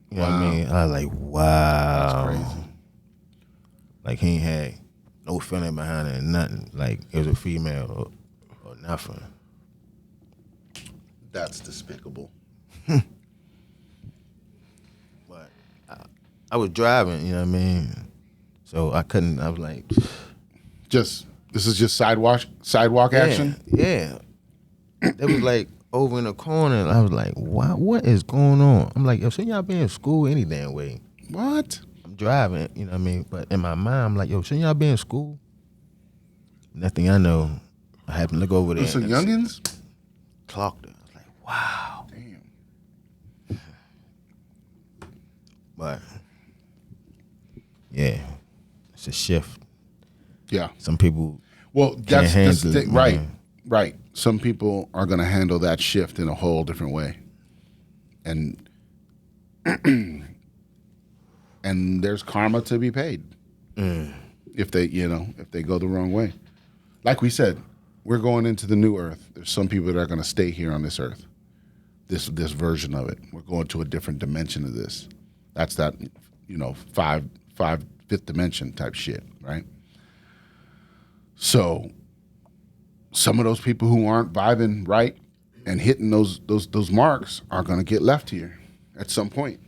You know what I mean? I was like, wow. That's crazy. Like, he ain't had no feeling behind it, nothing. Like, it was a female or nothing. That's despicable. But I was driving, you know what I mean? So I was like. This is just sidewalk action? Yeah. It was like. Over in the corner, and I was like, "Wow, what is going on?" I'm like, "Yo, shouldn't y'all be in school any damn way?" What? I'm driving, you know what I mean? But in my mind, I'm like, "Yo, shouldn't y'all be in school?" Nothing I know. I happen to look over there. Some youngins? Clocked her. I was like, "Wow." Damn. But yeah, it's a shift. Yeah. Some people. Well, that's the thing, right? Man. Right. Some people are going to handle that shift in a whole different way. And and there's karma to be paid. If they go the wrong way. Like we said, we're going into the new earth. There's some people that are going to stay here on this earth. This version of it. We're going to a different dimension of this. That's that, fifth dimension type shit, right? So some of those people who aren't vibing right and hitting those marks are going to get left here at some point,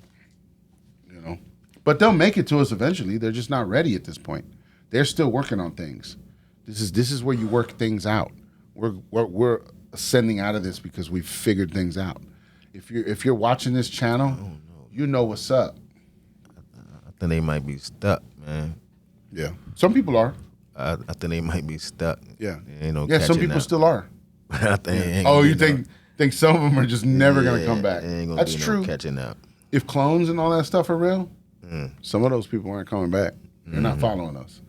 But they'll make it to us eventually. They're just not ready at this point. They're still working on things. This is where you work things out. We're ascending out of this because we've figured things out. If you're watching this channel, you know what's up. I think they might be stuck, man. Yeah, some people are. I think they might be stuck. Yeah, ain't no some people up. still are. I think. Oh, you think some of them are just never gonna come back? Ain't gonna be true. No catching up. If clones and all that stuff are real, some of those people aren't coming back. They're not following us.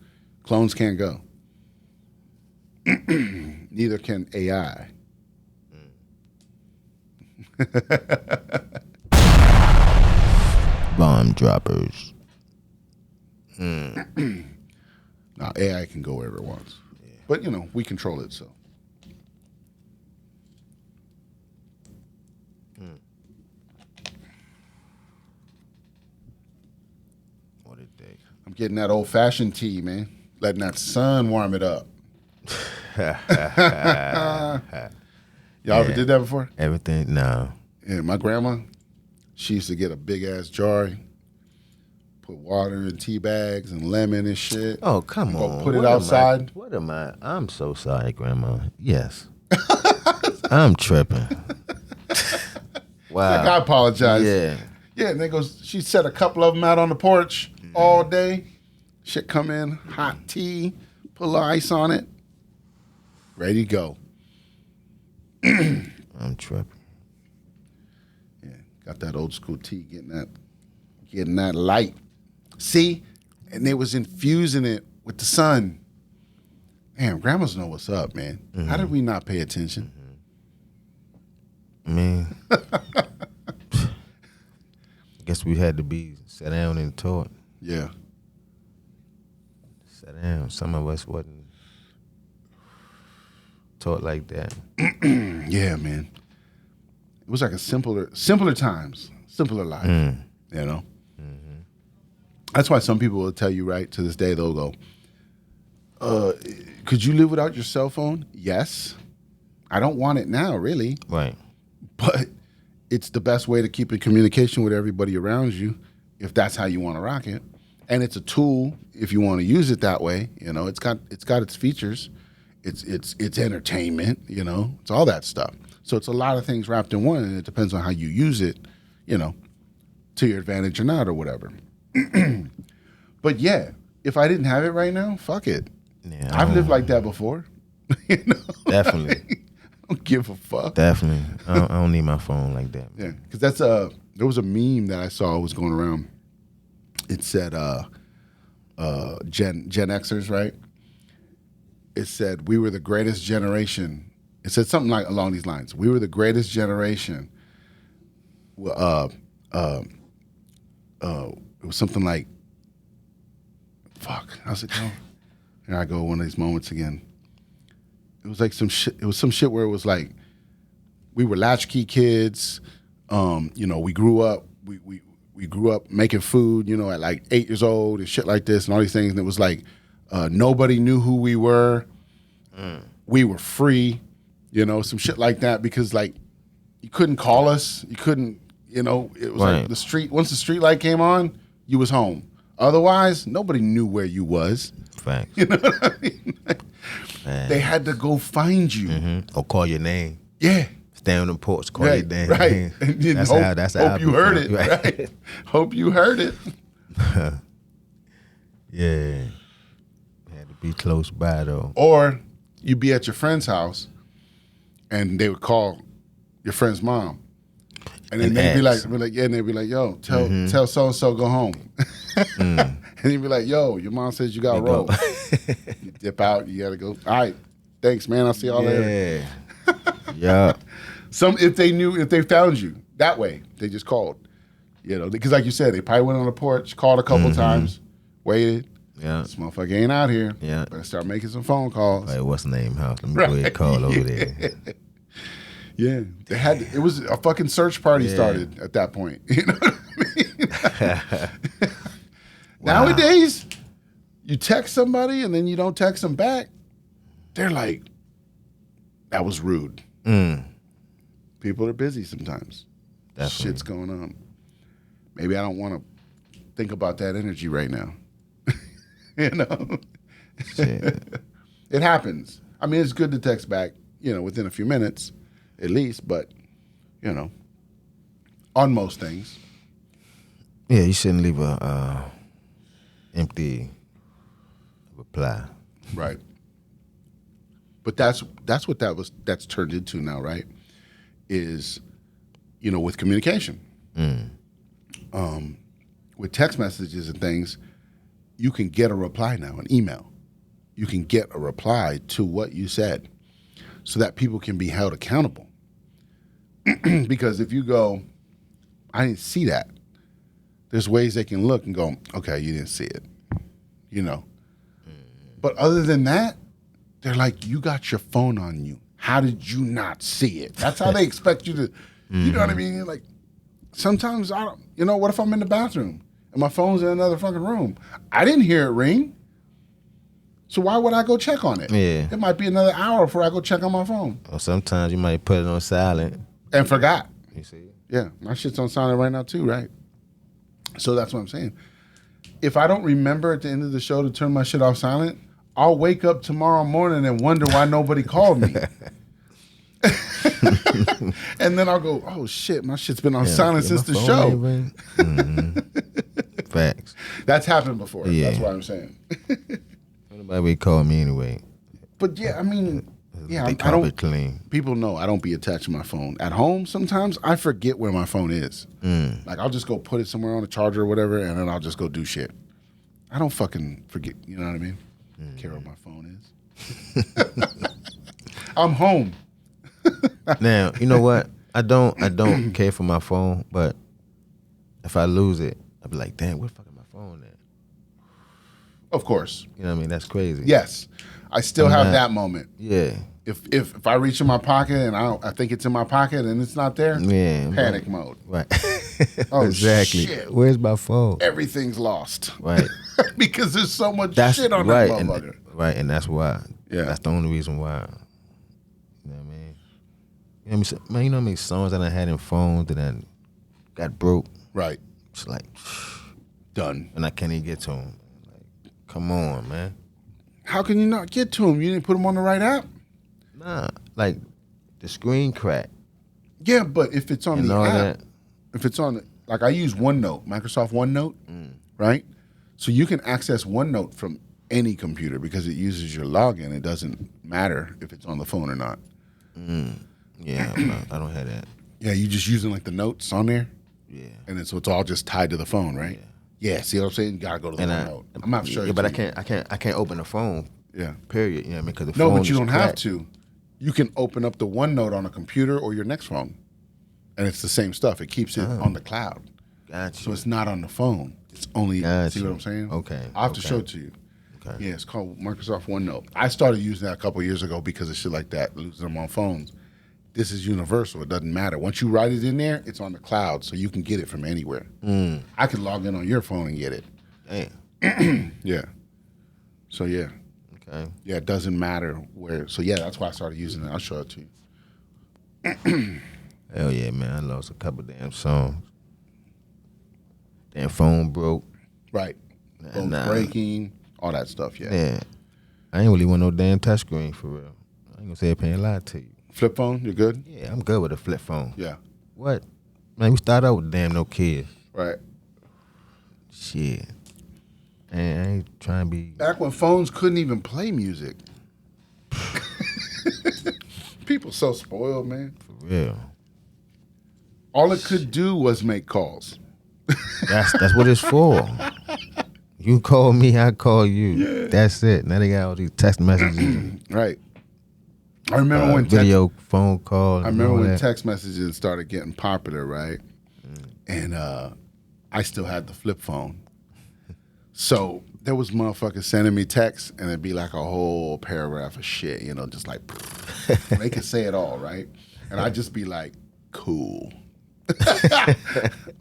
Clones can't go. Neither can AI. Bomb droppers. Now, AI can go wherever it wants. Yeah. But, we control it, so. What a day. I'm getting that old-fashioned tea, man. Letting that sun warm it up. Y'all ever did that before? Everything, no. Yeah, my grandma, she used to get a big-ass jar, put water in tea bags and lemon and shit. Oh, come on. Put it outside. What am I? I'm so sorry, Grandma. Yes. I'm tripping. Wow. Like, I apologize. Yeah. Yeah, and then she set a couple of them out on the porch all day. Shit come in, hot tea, put a little ice on it, ready to go. I'm tripping. Yeah, got that old school tea, getting that light. See? And they was infusing it with the sun. Damn, grandmas know what's up, man. Mm-hmm. How did we not pay attention? Man. I guess we had to be sat down and taught. Yeah. Sat down. Some of us wasn't taught like that. Yeah, man. It was like a simpler times, simpler life, you know? Mm-hmm. That's why some people will tell you, right, to this day, they'll go, could you live without your cell phone? Yes. I don't want it now, really. Right. But it's the best way to keep in communication with everybody around you if that's how you want to rock it. And it's a tool if you want to use it that way. You know, it's got its features. It's entertainment, you know. It's all that stuff. So it's a lot of things wrapped in one, and it depends on how you use it, you know, to your advantage or not or whatever. But yeah, if I didn't have it right now, fuck it. Yeah, I've lived like that before. You know? Definitely. I don't give a fuck. Definitely. I don't need my phone like that. Yeah, because there was a meme that I saw was going around. It said Gen Xers, right? It said we were the greatest generation. It said something like along these lines. We were the greatest generation. It was something like, fuck, how's it going? Here I go, one of these moments again. It was like some shit. It was some shit where it was like, we were latchkey kids. You know, we grew up. We grew up making food. You know, at like 8 years old and shit like this and all these things. And it was like nobody knew who we were. We were free. You know, some shit like that because like you couldn't call us. You couldn't. You know, it was like the street. Once the street light came on, you was home. Otherwise, nobody knew where you was. Facts. You know what I mean? They had to go find you. Mm-hmm. Or call your name. Yeah. Stay on the porch, call your name. Right. That's how hope you heard it. Right. Hope you heard it. Yeah. Had to be close by, though. Or you'd be at your friend's house, and they would call your friend's mom. And then they'd be like, yo, tell so-and-so go home. And you'd be like, yo, your mom says you got rolled. You dip out, you got to go. All right, thanks, man. I'll see y'all later. Yeah. If they found you that way, they just called. You know, because like you said, they probably went on the porch, called a couple times, waited. Yeah. This motherfucker ain't out here. Yeah. Better start making some phone calls. Like, what's the name house? Let me go ahead and call over there. Yeah, they had. It was a fucking search party started at that point. You know what I mean? Wow. Nowadays, you text somebody and then you don't text them back. They're like, "That was rude." People are busy sometimes. Definitely. Shit's going on. Maybe I don't want to think about that energy right now. You know, it happens. I mean, it's good to text back. You know, within a few minutes. At least, but, you know, on most things. Yeah, you shouldn't leave a empty reply. Right. But that's what that's turned into now, right? Is, you know, with communication. With text messages and things, you can get a reply now, an email. You can get a reply to what you said so that people can be held accountable. Because if you go, I didn't see that, there's ways they can look and go, okay, you didn't see it, you know. But other than that, they're like, you got your phone on you. How did you not see it? That's how they expect you to, you know what I mean? You're like, sometimes I don't, you know, what if I'm in the bathroom and my phone's in another fucking room? I didn't hear it ring. So why would I go check on it? Yeah. It might be another hour before I go check on my phone. Or sometimes you might put it on silent. And forgot. You see? Yeah, my shit's on silent right now too, right? So that's what I'm saying. If I don't remember at the end of the show to turn my shit off silent, I'll wake up tomorrow morning and wonder why nobody called me. And then I'll go, oh shit, my shit's been on silent since the show. Facts. That's happened before. Yeah. That's what I'm saying. Nobody would call me anyway. But yeah, I mean, yeah, They I call don't. it clean. People know I don't be attached to my phone. At home, sometimes I forget where my phone is. Like I'll just go put it somewhere on a charger or whatever, and then I'll just go do shit. I don't fucking forget. You know what I mean? Care what my phone is. I'm home. Now, you know what? I don't care for my phone, but if I lose it, I'll be like, damn, where the fuck is my phone at? Of course. You know what I mean? That's crazy. Yes, I still I'm have not- that moment. Yeah. If I reach in my pocket and I think it's in my pocket and it's not there, Yeah. panic mode. Right. Oh, exactly. shit. Where's my phone? Everything's lost. Right. Because there's so much That's shit on right, that motherfucker. and that's why. Yeah. That's the only reason why. You know what I mean? You know what I mean? Man, you know how many songs that I had in phones that I got broke? Right. It's like, Done. and I can't even get to them. Like, come on, man. How can you not get to them? You didn't put them on the right app? Nah, like the screen crack Yeah, but if it's on and the all app, that. if it's on, like I use OneNote, Microsoft OneNote, right? So you can access OneNote from any computer because it uses your login. It doesn't matter if it's on the phone or not. Yeah, I don't have that. Yeah, you just using like the notes on there, Yeah. and then so it's all just tied to the phone, right? Yeah. See what I'm saying? You gotta go to the And OneNote. I'm not sure. Yeah, but I can't open the phone. Yeah. Period. You know what I mean? Because the No, phone but you is don't have cracked. to. You can open up the OneNote on a computer or your next phone, and it's the same stuff. It keeps it on the cloud, Got so you. it's not on the phone. It's only. Got See you. what I'm saying? Okay, I have to okay. show it to you. Okay. Yeah, it's called Microsoft OneNote. I started using that a couple years ago because of shit like that, losing them on phones. This is universal. It doesn't matter. Once you write it in there, it's on the cloud, so you can get it from anywhere. I can log in on your phone and get it. Damn. Yeah. So yeah. Okay. Yeah, it doesn't matter where. So yeah, that's why I started using it. I'll show it to you. Hell yeah, man. I lost a couple damn songs. Damn phone broke. Right. Phone breaking, all that stuff. Yeah. Yeah. I ain't really want no damn touchscreen for real. I ain't gonna say a pain a lie to you. Flip phone, you're good? Yeah, I'm good with a flip phone. Yeah. What? Man, we started out with damn no kids. Right. Shit. And I ain't trying to be. Back when phones couldn't even play music. People so spoiled, man. For real. All it could do was make calls. That's what it's for. You call me, I call you. Yeah. That's it. Now they got all these text messages. Right. I remember when video phone calls. I remember when text messages started getting popular, right? And I still had the flip phone. So there was motherfuckers sending me texts, and it'd be like a whole paragraph of shit, you know, just like they could say it all, right? And I'd just be like, cool.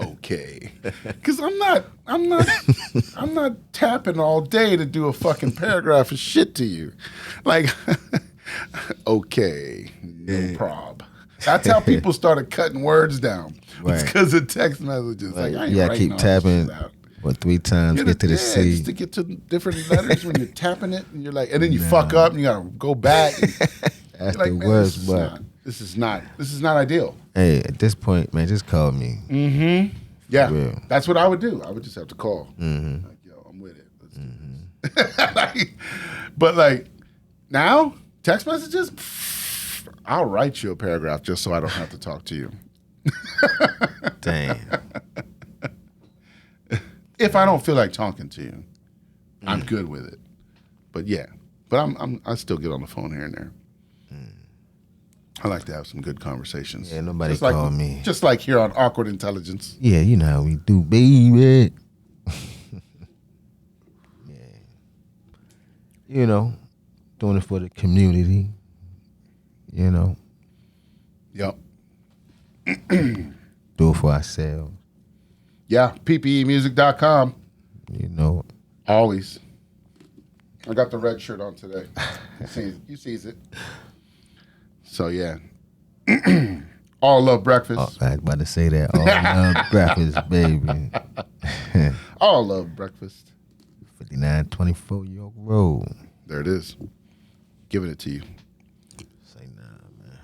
Okay. Because I'm not tapping all day to do a fucking paragraph of shit to you. Like, okay, no prob. That's how people started cutting words down. Right. It's because of text messages. Like, I ain't yeah, writing keep all this tapping. shit out. What, 3 times, get to the C. Just to get to different letters when you're tapping it, and you're like, and then you fuck up, and you gotta go back. That's like, the man, worst, but this is not ideal. hey, at this point, man, just call me. Yeah, real. that's what I would do. I would just have to call. Like, yo, I'm with it. Let's do this. Like, but like now, text messages, I'll write you a paragraph just so I don't have to talk to you. Damn. If I don't feel like talking to you. I'm good with it. But yeah, I still get on the phone here and there. I like to have some good conversations. Yeah, nobody just call like, me. Just like here on Awkward Intelligence. Yeah, you know how we do, baby. Yeah. You know, doing it for the community. You know. Yep. Do it for ourselves. Yeah, ppeintox.com. You know. Always. I got the red shirt on today. You sees it. So yeah. All love breakfast. Oh, I was about to say that. All love breakfast, baby. All love breakfast. 5924 York Road. There it is. Giving it to you. Say nah, man.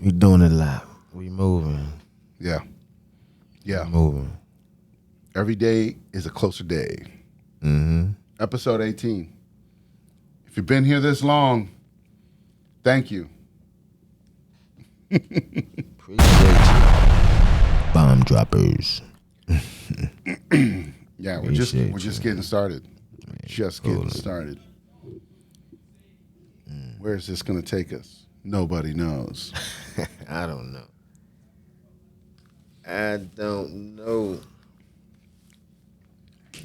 We doing it live. We moving. Yeah. Yeah. We moving. Every day is a closer day. Mm-hmm. Episode 18. If you've been here this long, thank you. Appreciate you. Bomb droppers. Yeah, we're Appreciate just you. getting started. Just getting cool. started. Where is this going to take us? Nobody knows. I don't know. I don't know.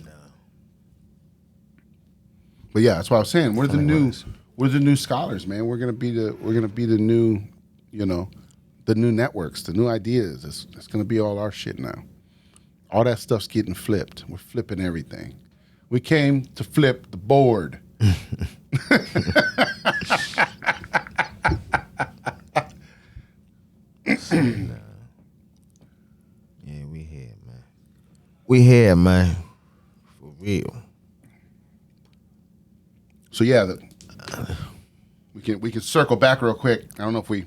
No. But yeah, that's what I was saying. We're the Otherwise. new scholars, man. We're gonna be the new, the new networks, the new ideas. It's gonna be all our shit now. All that stuff's getting flipped. We're flipping everything. We came to flip the board. Nah. Yeah, we here, man. We here, man. For real. So yeah, we can circle back real quick. I don't know if we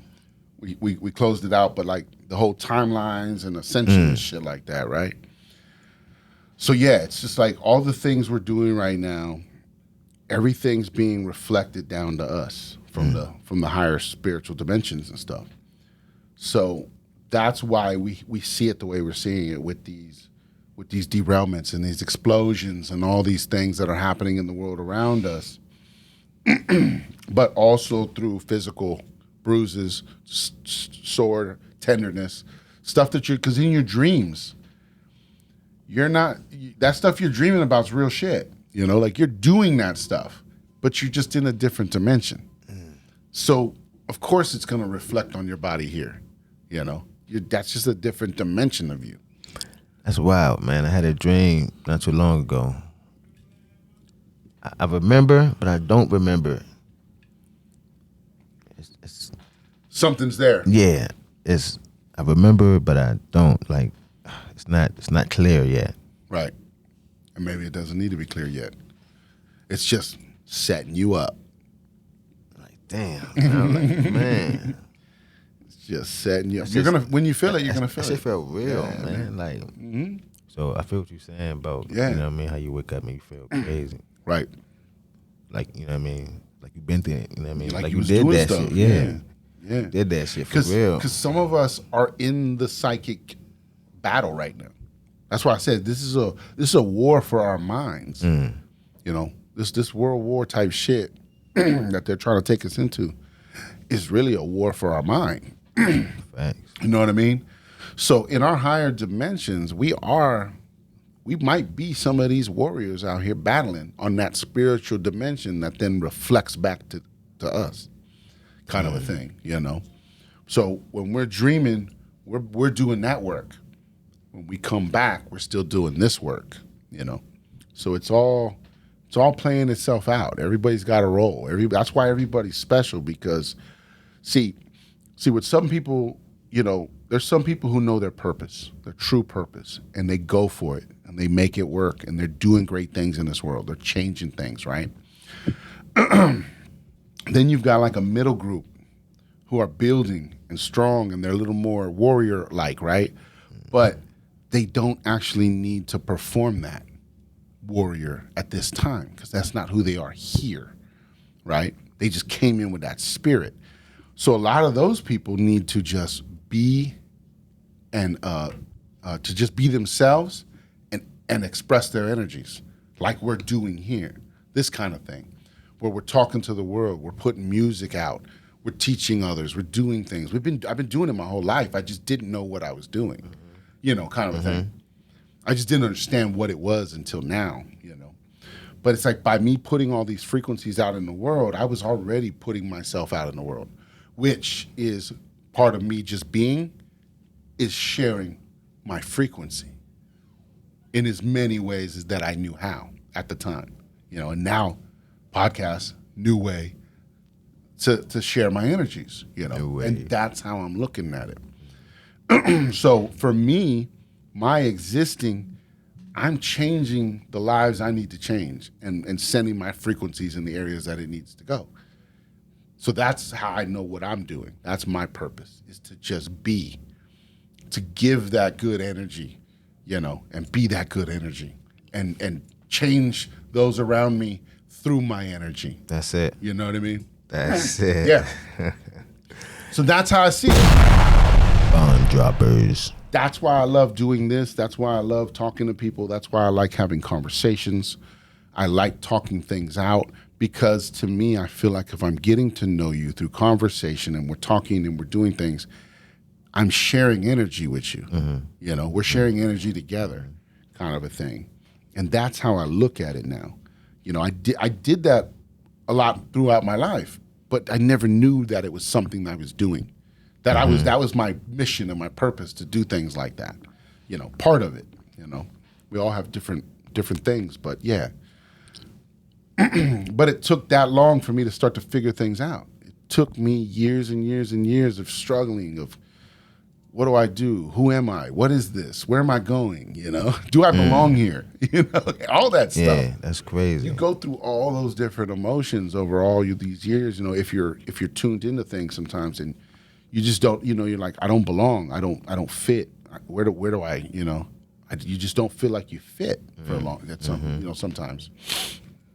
closed it out, but like the whole timelines and ascension and shit like that, right? So yeah, it's just like all the things we're doing right now, everything's being reflected down to us from the higher spiritual dimensions and stuff. So that's why we see it the way we're seeing it with these derailments and these explosions and all these things that are happening in the world around us. But also through physical bruises, sore tenderness, stuff that because in your dreams, that stuff you're dreaming about is real shit. Like you're doing that stuff, but you're just in a different dimension. So of course it's going to reflect on your body here. That's just a different dimension of you. That's wild, man. I had a dream not too long ago. I remember, but I don't remember. It's Something's there. yeah. I remember, but I don't. Like, it's not clear yet. Right. And maybe it doesn't need to be clear yet. It's just setting you up. Like, damn. I'm like, man. It's just setting you up. That's When you feel it, you're gonna feel that it. shit felt real, Yeah, man. Like, so I feel what you're saying about, Yeah. you know what I mean, how you wake up and you feel crazy. Right. Like, you know what I mean? Like you been through it, you know what I mean? Like you you was did doing that stuff. shit. Yeah. Yeah. Did that shit for real. Because some of us are in the psychic battle right now. That's why I said this is a war for our minds. This World War type shit that they're trying to take us into is really a war for our mind. Facts. You know what I mean? So in our higher dimensions, we might be some of these warriors out here battling on that spiritual dimension that then reflects back to us, kind of a thing, So when we're dreaming, we're doing that work. When we come back, we're still doing this work, So it's all playing itself out. Everybody's got a role. That's why everybody's special because, see, with some people, there's some people who know their purpose, their true purpose, and they go for it and they make it work and they're doing great things in this world. They're changing things, right? Then you've got like a middle group who are building and strong and they're a little more warrior-like, right? But they don't actually need to perform that warrior at this time because that's not who they are here, right? They just came in with that spirit. So a lot of those people need to just be and to just be themselves and express their energies. like we're doing here, this kind of thing, where we're talking to the world, we're putting music out, we're teaching others, we're doing things. I've been doing it my whole life. I just didn't know what I was doing, kind of a thing. I just didn't understand what it was until now, But it's like by me putting all these frequencies out in the world, I was already putting myself out in the world, which is part of me just being, is sharing my frequency in as many ways as that I knew how at the time, and now podcast, new way to share my energies, and that's how I'm looking at it. So for me, my existing, I'm changing the lives I need to change and sending my frequencies in the areas that it needs to go. So that's how I know what I'm doing. That's my purpose, is to just be, to give that good energy, and be that good energy and change those around me through my energy. That's it. You know what I mean? That's it. Yeah. So that's how I see it. Bond droppers. That's why I love doing this. That's why I love talking to people. That's why I like having conversations. I like talking things out, because to me, I feel like if I'm getting to know you through conversation and we're talking and we're doing things, I'm sharing energy with you. We're sharing energy together, kind of a thing. And that's how I look at it now. I did that a lot throughout my life, but I never knew that it was something I was doing. That was my mission and my purpose, to do things like that. Part of it. We all have different things, but yeah. But it took that long for me to start to figure things out. It took me years and years and years of struggling, of what do I do? Who am I? What is this? Where am I going? Do I belong here? All that stuff. Yeah, that's crazy. You go through all those different emotions over all these years. If you're tuned into things sometimes, and you just don't. You're like, I don't belong. I don't fit. Where do I? You just don't feel like you fit for a long. That's sometimes.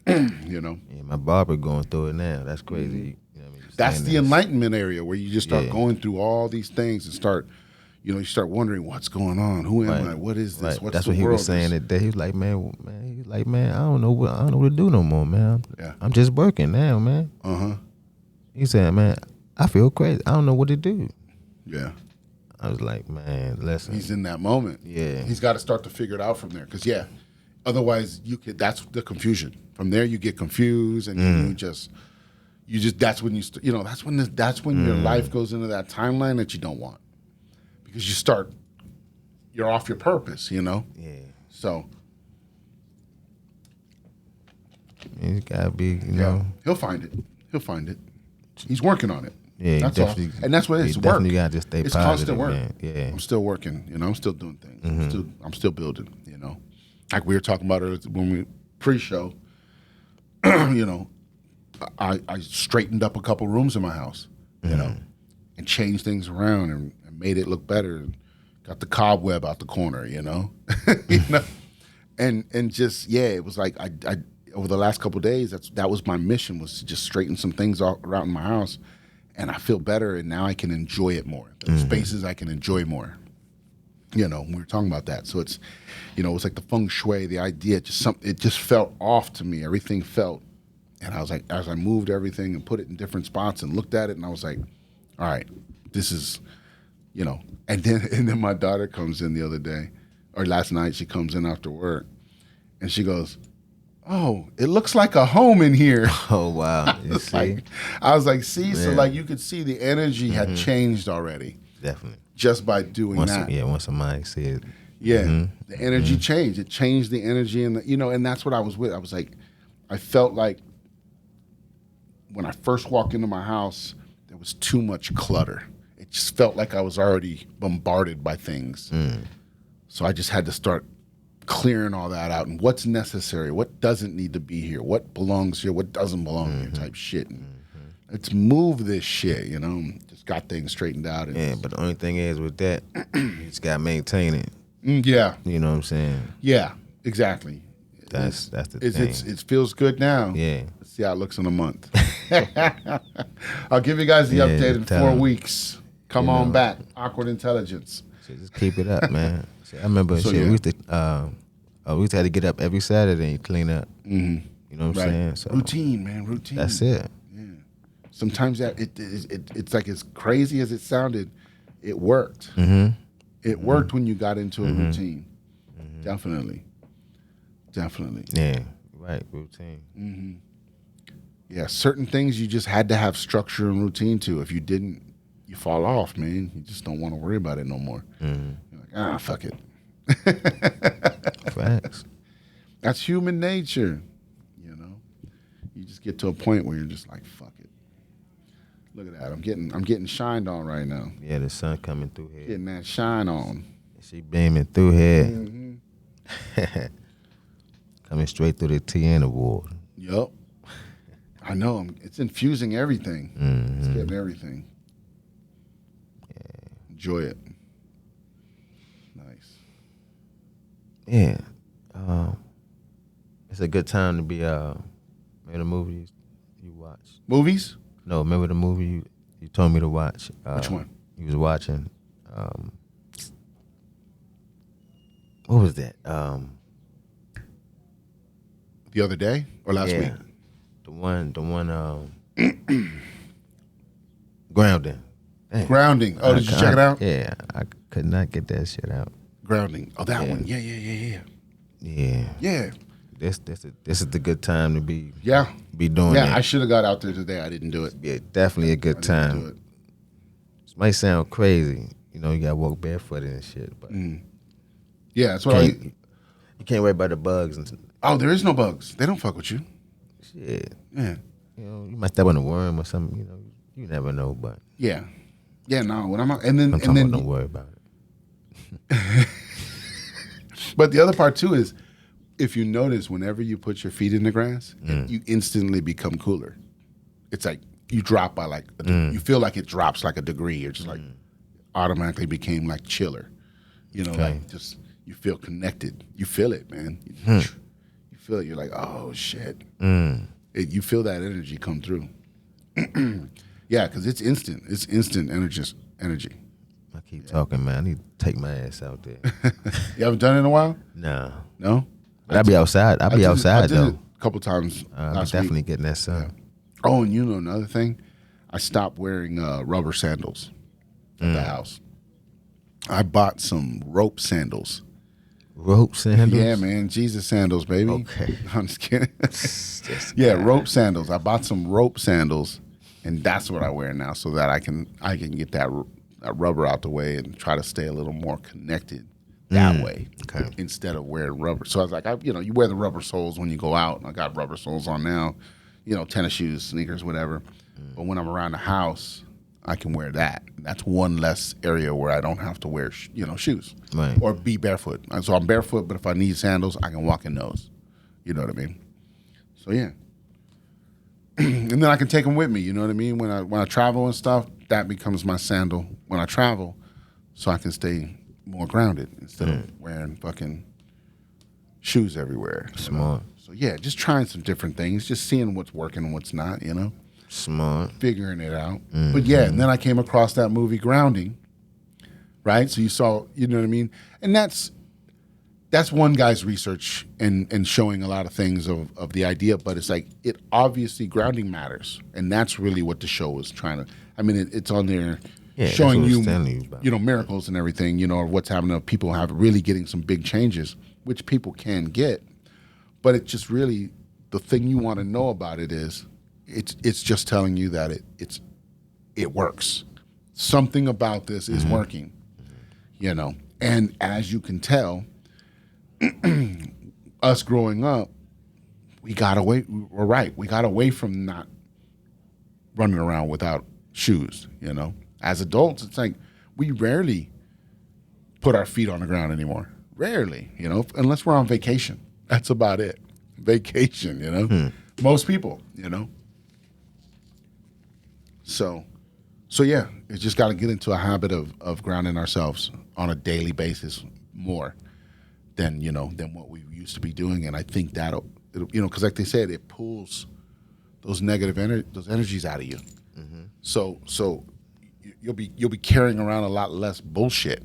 Yeah, my barber going through it now. That's crazy. That's the enlightenment area where you just start going through all these things and start. You start wondering what's going on. Who am I? What is this? What's That's the what he world? was saying today. He was like, man, I don't know what to do no more, man. I'm just working now, man. He said, man, I feel crazy. I don't know what to do. Yeah. I was like, man, listen. He's in that moment. Yeah. He's got to start to figure it out from there. Because otherwise that's the confusion. From there you get confused, and that's when that's when your life goes into that timeline that you don't want. Because you're off your purpose, Yeah. So. It's gotta be, He'll find it. He's working on it. Yeah, that's all. And that's what it is. Work. Definitely gotta just stay it's positive, constant work. man. Yeah. I'm still working. I'm still doing things. I'm still building. Like we were talking about earlier when we pre-show. I straightened up a couple rooms in my house. And changed things around and made it look better. And got the cobweb out the corner. And just it was like I over the last couple of days, that was my mission, was to just straighten some things out around my house. And I feel better, and now I can enjoy it more. The spaces I can enjoy more. We were talking about that. So it's, it was like the feng shui, the idea, it just felt off to me. Everything felt, and I was like, as I moved everything and put it in different spots and looked at it, and I was like, all right, this is, and then my daughter comes in the other day, or last night, she comes in after work, and she goes, oh, it looks like a home in here. Oh, wow. I was like, see, so like you could see the energy had changed already. Definitely. Just by doing that. Once somebody said. Yeah, the energy changed. It changed the energy, and and that's what I was with. I was like, I felt like when I first walked into my house, there was too much clutter. It just felt like I was already bombarded by things. So I just had to start clearing all that out, and what's necessary, what doesn't need to be here, what belongs here, what doesn't belong here, type shit. And let's move this shit, just got things straightened out. And but the only thing is with that, you just got to maintain it. Yeah. You know what I'm saying? Yeah, exactly. That's the thing. It feels good now. Yeah. Let's see how it looks in a month. I'll give you guys the update in 4 weeks. Come on back. Awkward Intelligence. Just keep it up, man. I remember we used to we had to get up every Saturday and clean up. Mm-hmm. You know what I'm saying? So routine, man, routine. that's it. Yeah. Sometimes that it's like as crazy as it sounded, it worked. Mm-hmm. It worked when you got into a routine. Mm-hmm. Definitely. Yeah, right, routine. Mm-hmm. Yeah, certain things you just had to have structure and routine to. If you didn't, you fall off, man. You just don't want to worry about it no more. Mm-hmm. You're like, fuck it. Facts. That's human nature, you know. You just get to a point where you're just like, fuck it. Look at that. I'm getting shined on right now. Yeah, the sun coming through here. Getting that shine on. She beaming through here. Mm-hmm. Coming straight through the TN award. Yup. I know. It's infusing everything. Mm-hmm. It's getting everything. Yeah. Enjoy it. Nice. Yeah. It's a good time to be remember the movie you watched? Movies? No, remember the movie you told me to watch? Which one? You was watching. What was that? The other day or last week? The one Grounding. Dang. Grounding. Oh, did you check it out? Yeah, I could not get that shit out. Grounding. Oh, that Yeah. one. Yeah. Yeah. This is the good time to be doing Yeah, that. I should have got out there today. I didn't do it. Yeah, definitely a good I didn't do time. it. This might sound crazy, you know. You gotta walk barefooted and shit, but Yeah, that's what you can't worry about the bugs and Oh, there is no bugs. They don't fuck with you. shit. Yeah. You know, you might step on a worm or something. You know, you never know. But Yeah. Yeah, no. When I'm out, and then I'm talking about don't worry about it. But the other part too is, if you notice, whenever you put your feet in the grass, you instantly become cooler. It's like you drop by like you feel like it drops like a degree. You're just like automatically became like chiller. You know, like just you feel connected. You feel it, man. You feel it. You're like, oh shit. You feel that energy come through. Yeah, because it's instant. It's instant energy. I keep talking, man. I need to take my ass out there. You haven't done it in a while? No. No? But I'll be outside. I'll be outside, I did though. it a couple times I'm last definitely week. getting that sun. Yeah. Oh, and you know another thing? I stopped wearing rubber sandals at the house. I bought some rope sandals. Rope sandals? Yeah, man. Jesus sandals, baby. Okay. I'm just kidding. Yeah, rope sandals. I bought some rope sandals, and that's what I wear now so that I can get that rubber out the way and try to stay a little more connected that way instead of wearing rubber. So I was like, you wear the rubber soles when you go out. I got rubber soles on now, tennis shoes, sneakers, whatever. But when I'm around the house, I can wear that. That's one less area where I don't have to wear, shoes or be barefoot. So I'm barefoot, but if I need sandals, I can walk in those. You know what I mean? So yeah. And then I can take them with me. You know what I mean? When I travel and stuff, that becomes my sandal when I travel, so I can stay more grounded instead of wearing fucking shoes everywhere. Smart. So yeah, just trying some different things, just seeing what's working and what's not. Smart. Figuring it out. But yeah, and then I came across that movie Grounding, right? So you saw, you know what I mean? And that's one guy's research and showing a lot of things of the idea, but it's like, it obviously, grounding matters. And that's really what the show is trying to, it's on there showing you, miracles and everything, or what's happening. People really getting some big changes, which people can get. But it's just really, the thing you want to know about it is, it's just telling you that it works. Something about this is working, And as you can tell, us growing up, we got away. We're right. We got away from not running around without shoes. As adults, it's like we rarely put our feet on the ground anymore. Rarely, unless we're on vacation. That's about it. Vacation, Most people, So yeah, it's just got to get into a habit of grounding ourselves on a daily basis more than what we used to be doing. And I think that'll because like they said, it pulls those negative those energies out of you. So you'll be carrying around a lot less bullshit.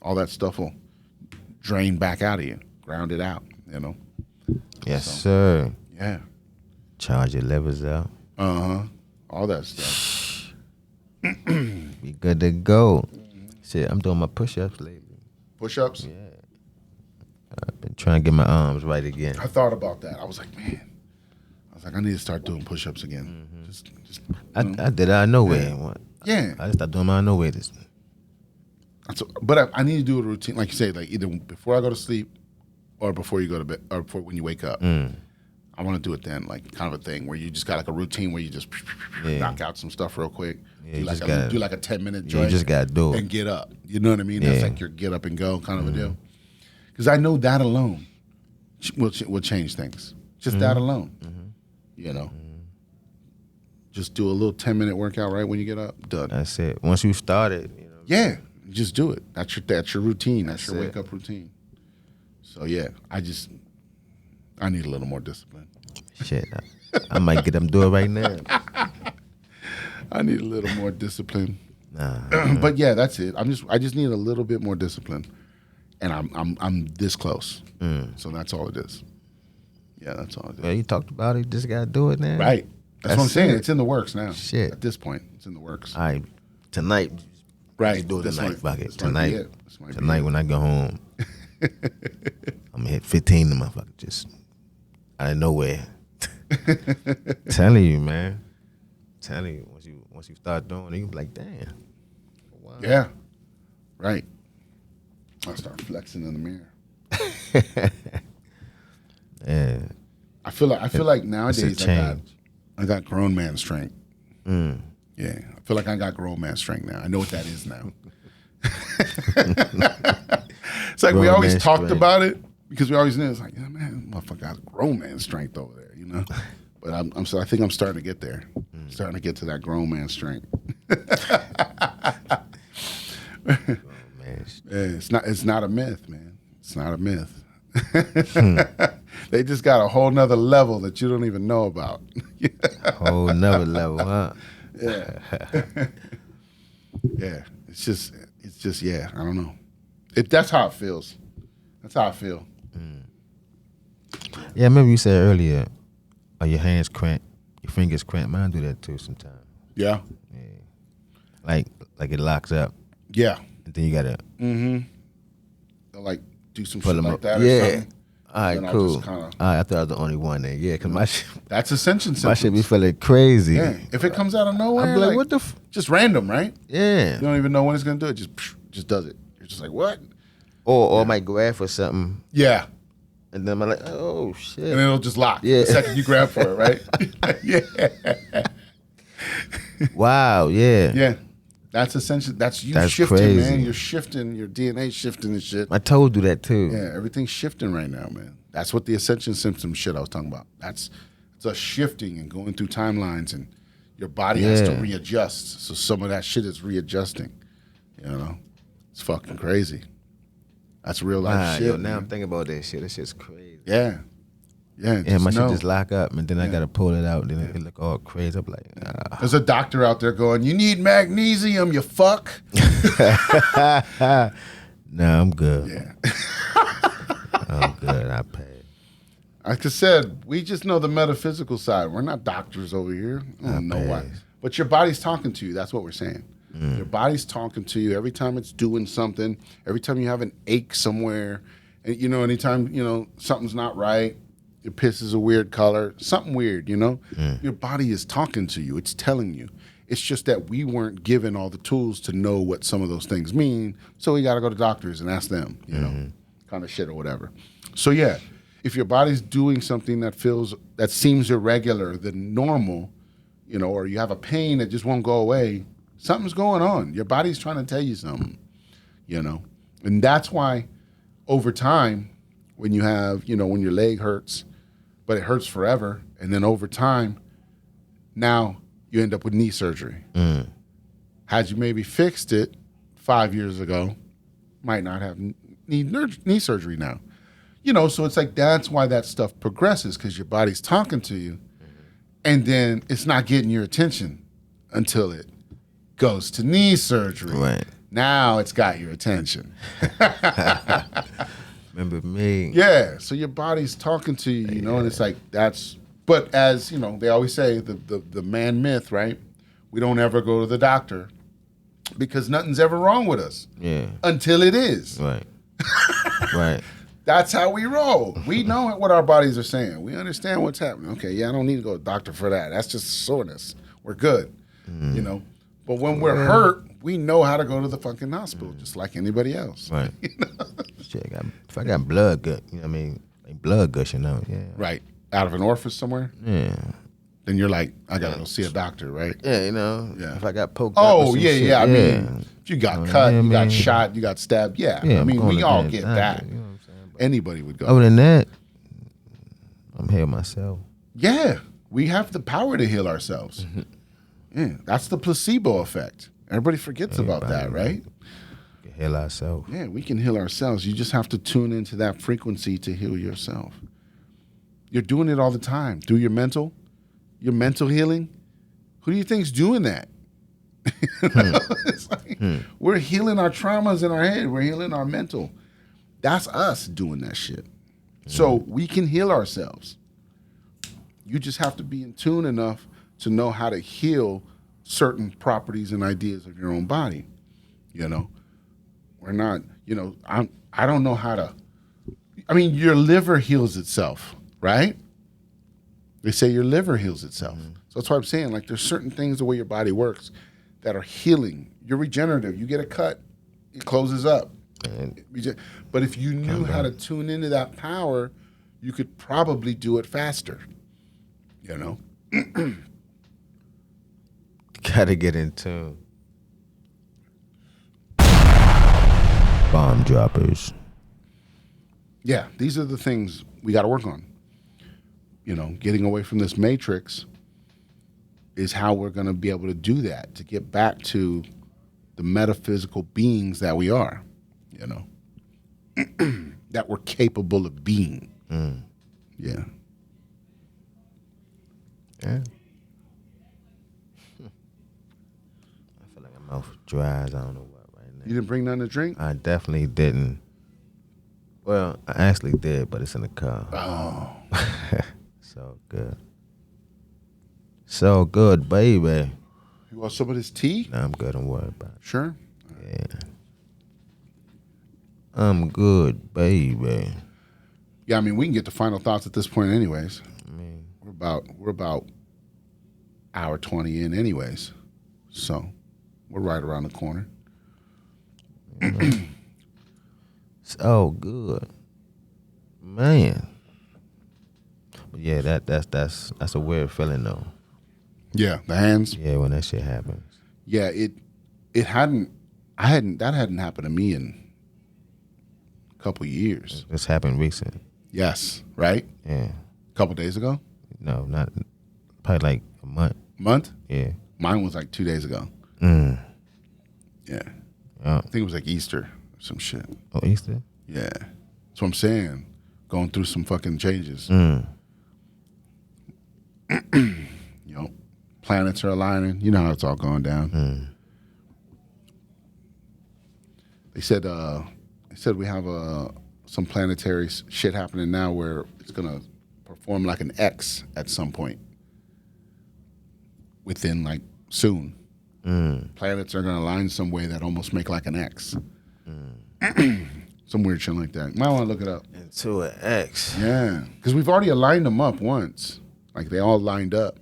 All that stuff will drain back out of you. ground it out, you know. Yes, sir. Yeah. Charge your levers out. All that stuff. Be good to go. Shit, I'm doing my push-ups lately. Push-ups? Yeah. I've been trying to get my arms right again. I thought about that. I was like, man. I need to start doing push-ups again. I did it out of nowhere. Yeah. I just started doing mine out of nowhere. But I need to do a routine, like you say, like either before I go to sleep or before you go to bed or before when you wake up. I want to do it then, like kind of a thing where you just got like a routine where you just knock out some stuff real quick. Yeah, do like a 10-minute joint. You just got to do it. And get up. You know what I mean? That's like your get up and go kind of a deal. Because I know that alone will change things. Just that alone. You know? Just do a little 10-minute workout right when you get up. Done. That's it. Once you started, you know. Yeah. Just do it. That's your routine. That's your it. wake up routine. So yeah, I need a little more discipline. Shit, I might get them do it right now. I need a little more discipline. Nah. But yeah, that's it. I just need a little bit more discipline, and I'm this close. So that's all it is. Yeah, that's all it is. Well, you talked about it. You just gotta do it now. Right. That's what I'm saying. it. It's in the works now. Shit. At this point, it's in the works. All right, tonight. Right. Just do it This tonight. might- Fuck it. this might be it. This might be Tonight it. when I go home, I'm gonna hit 15 of the motherfucker just out of nowhere. Telling you, man. Telling you, once you start doing it, you be like, damn. Wow. Yeah. Right. I'll start flexing in the mirror. Yeah. I feel like nowadays change. I got grown man strength. Yeah, I feel like I got grown man strength now. I know what that is now. It's like we Grown always man talked strength. about it because we always knew it's like, yeah, man, motherfucker got grown man strength over there, you know. But I think I'm starting to get there. Starting to get to that grown man strength. Man, Yeah, it's not a myth, man. It's not a myth. They just got a whole nother level that you don't even know about. whole nother level, huh? Yeah. Yeah. It's just yeah, I don't know. That's how it feels. That's how I feel. Yeah, I remember you said earlier, your hands cramp, your fingers cramp. Mine do that too sometimes. Yeah. Like it locks up, Yeah. and then you gotta They'll like do some pull shit them like up. that or Yeah. something. All right, Then I'll cool. just kinda- All right, I thought I was the only one there. Yeah, because That's ascension my symptoms. shit be feeling crazy. Yeah. If it comes out of nowhere, I'd be like, what the just random, right? Yeah. You don't even know when it's gonna do it. Just does it. You're just like, what? Or I might grab for something, Yeah. and then I'm like, oh, shit. And it'll just lock. Yeah. The second you grab for it, right? Yeah. Wow, yeah. Yeah. That's essentially that's That's shifting, crazy. man. You're shifting, your DNA shifting and shit. My toes do that too. Yeah, everything's shifting right now, man. That's what the ascension symptom shit I was talking about. It's a shifting and going through timelines, and your body has to Yeah. readjust. So some of that shit is readjusting. You know, it's fucking crazy. That's real life Wow, shit. yo, now man. I'm thinking about that shit. That shit's crazy. Yeah, yeah. Yeah, my know. shit just lock up, and then I gotta pull it out, and then it look all crazy. I'm like, There's a doctor out there going, "You need magnesium, you fuck." nah, I'm good. Yeah. I'm good. I pay. Like I said, we just know the metaphysical side. We're not doctors over here. I don't know why. But your body's talking to you. That's what we're saying. Your body's talking to you every time it's doing something, every time you have an ache somewhere. And, anytime, something's not right, your piss is a weird color, something weird, your body is talking to you. It's telling you. It's just that we weren't given all the tools to know what some of those things mean. So we got to go to doctors and ask them, kind of shit or whatever. So, yeah. If your body's doing something that seems irregular than normal, or you have a pain that just won't go away, something's going on. Your body's trying to tell you something, And that's why over time, when you have, when your leg hurts, but it hurts forever, and then over time, now you end up with knee surgery. Had you maybe fixed it 5 years ago, might not have knee surgery now. So it's like that's why that stuff progresses, because your body's talking to you, and then it's not getting your attention until it goes to knee surgery. Right. Now it's got your attention. Man, Remember me? Yeah, so your body's talking to you, you know, and it's like that's. But as you know, they always say the man myth, right? We don't ever go to the doctor because nothing's ever wrong with us. Yeah. Until it is. Right. Right. That's how we roll. We know what our bodies are saying. We understand what's happening. Okay, yeah, I don't need to go to the doctor for that. That's just soreness. We're good, you know. But when we're hurt, we know how to go to the fucking hospital, just like anybody else. Right. You know? Shit, if I got blood gut, you know what I mean? Like blood gushing out, yeah. Right. Out of an orifice somewhere? Yeah. Then you're like, I gotta go see a doctor, right? Yeah, you know. Yeah. If I got poked up Oh, or some yeah, shit, yeah. I mean, if you got cut, you got shot, you got stabbed. Yeah. I I'm mean, going we to all that get doctor, that. You know what I'm saying? But Anybody would go. other than that, I'm here myself. Yeah. We have the power to heal ourselves. Yeah. That's the placebo effect. Everybody forgets about that, right? We can heal ourselves. Yeah, we can heal ourselves. You just have to tune into that frequency to heal yourself. You're doing it all the time. Through your mental healing. Who do you think's doing that? It's like, we're healing our traumas in our head. We're healing our mental. That's us doing that shit. So we can heal ourselves. You just have to be in tune enough to know how to heal certain properties and ideas of your own body. You know, we're not, you know, I don't know how to, I mean, your liver heals itself, right? They say your liver heals itself. So that's why I'm saying, like, there's certain things the way your body works that are healing. You're regenerative. You get a cut, it closes up. But if you knew how to tune into that power, you could probably do it faster. You know? Gotta get in tune. Bomb droppers. Yeah, these are the things we got to work on. You know, getting away from this matrix is how we're going to be able to do that, to get back to the metaphysical beings that we are, you know, that we're capable of being. Yeah. Yeah. I feel like my mouth dry as I don't know what right now. You didn't bring nothing to drink? I definitely didn't. Well, I actually did, but it's in the car. Oh. So good. So good, baby. You want some of this tea? Nah, I'm good. Don't worry about it. Sure. Yeah. I'm good, baby. Yeah, I mean, we can get to final thoughts at this point anyways. I mean, We're about hour 20 in anyways. So we're right around the corner. so good. Man. But yeah, that's a weird feeling though. Yeah, the hands. Yeah, when that shit happens. Yeah, that hadn't happened to me in a couple years. This happened recent. Yes, right? Yeah. A couple days ago? No, not probably like a month. Month? Yeah. Mine was like 2 days ago. Yeah. I think it was like Easter or some shit. Oh, Easter? Yeah. That's what I'm saying. Going through some fucking changes. You know, planets are aligning. You know how it's all going down. They said we have some planetary shit happening now where it's gonna perform like an X at some point. Within like soon. Planets are gonna align some way that almost make like an X. Some weird shit like that. Might want to look it up. Into an X. Yeah, because we've already aligned them up once. Like they all lined up.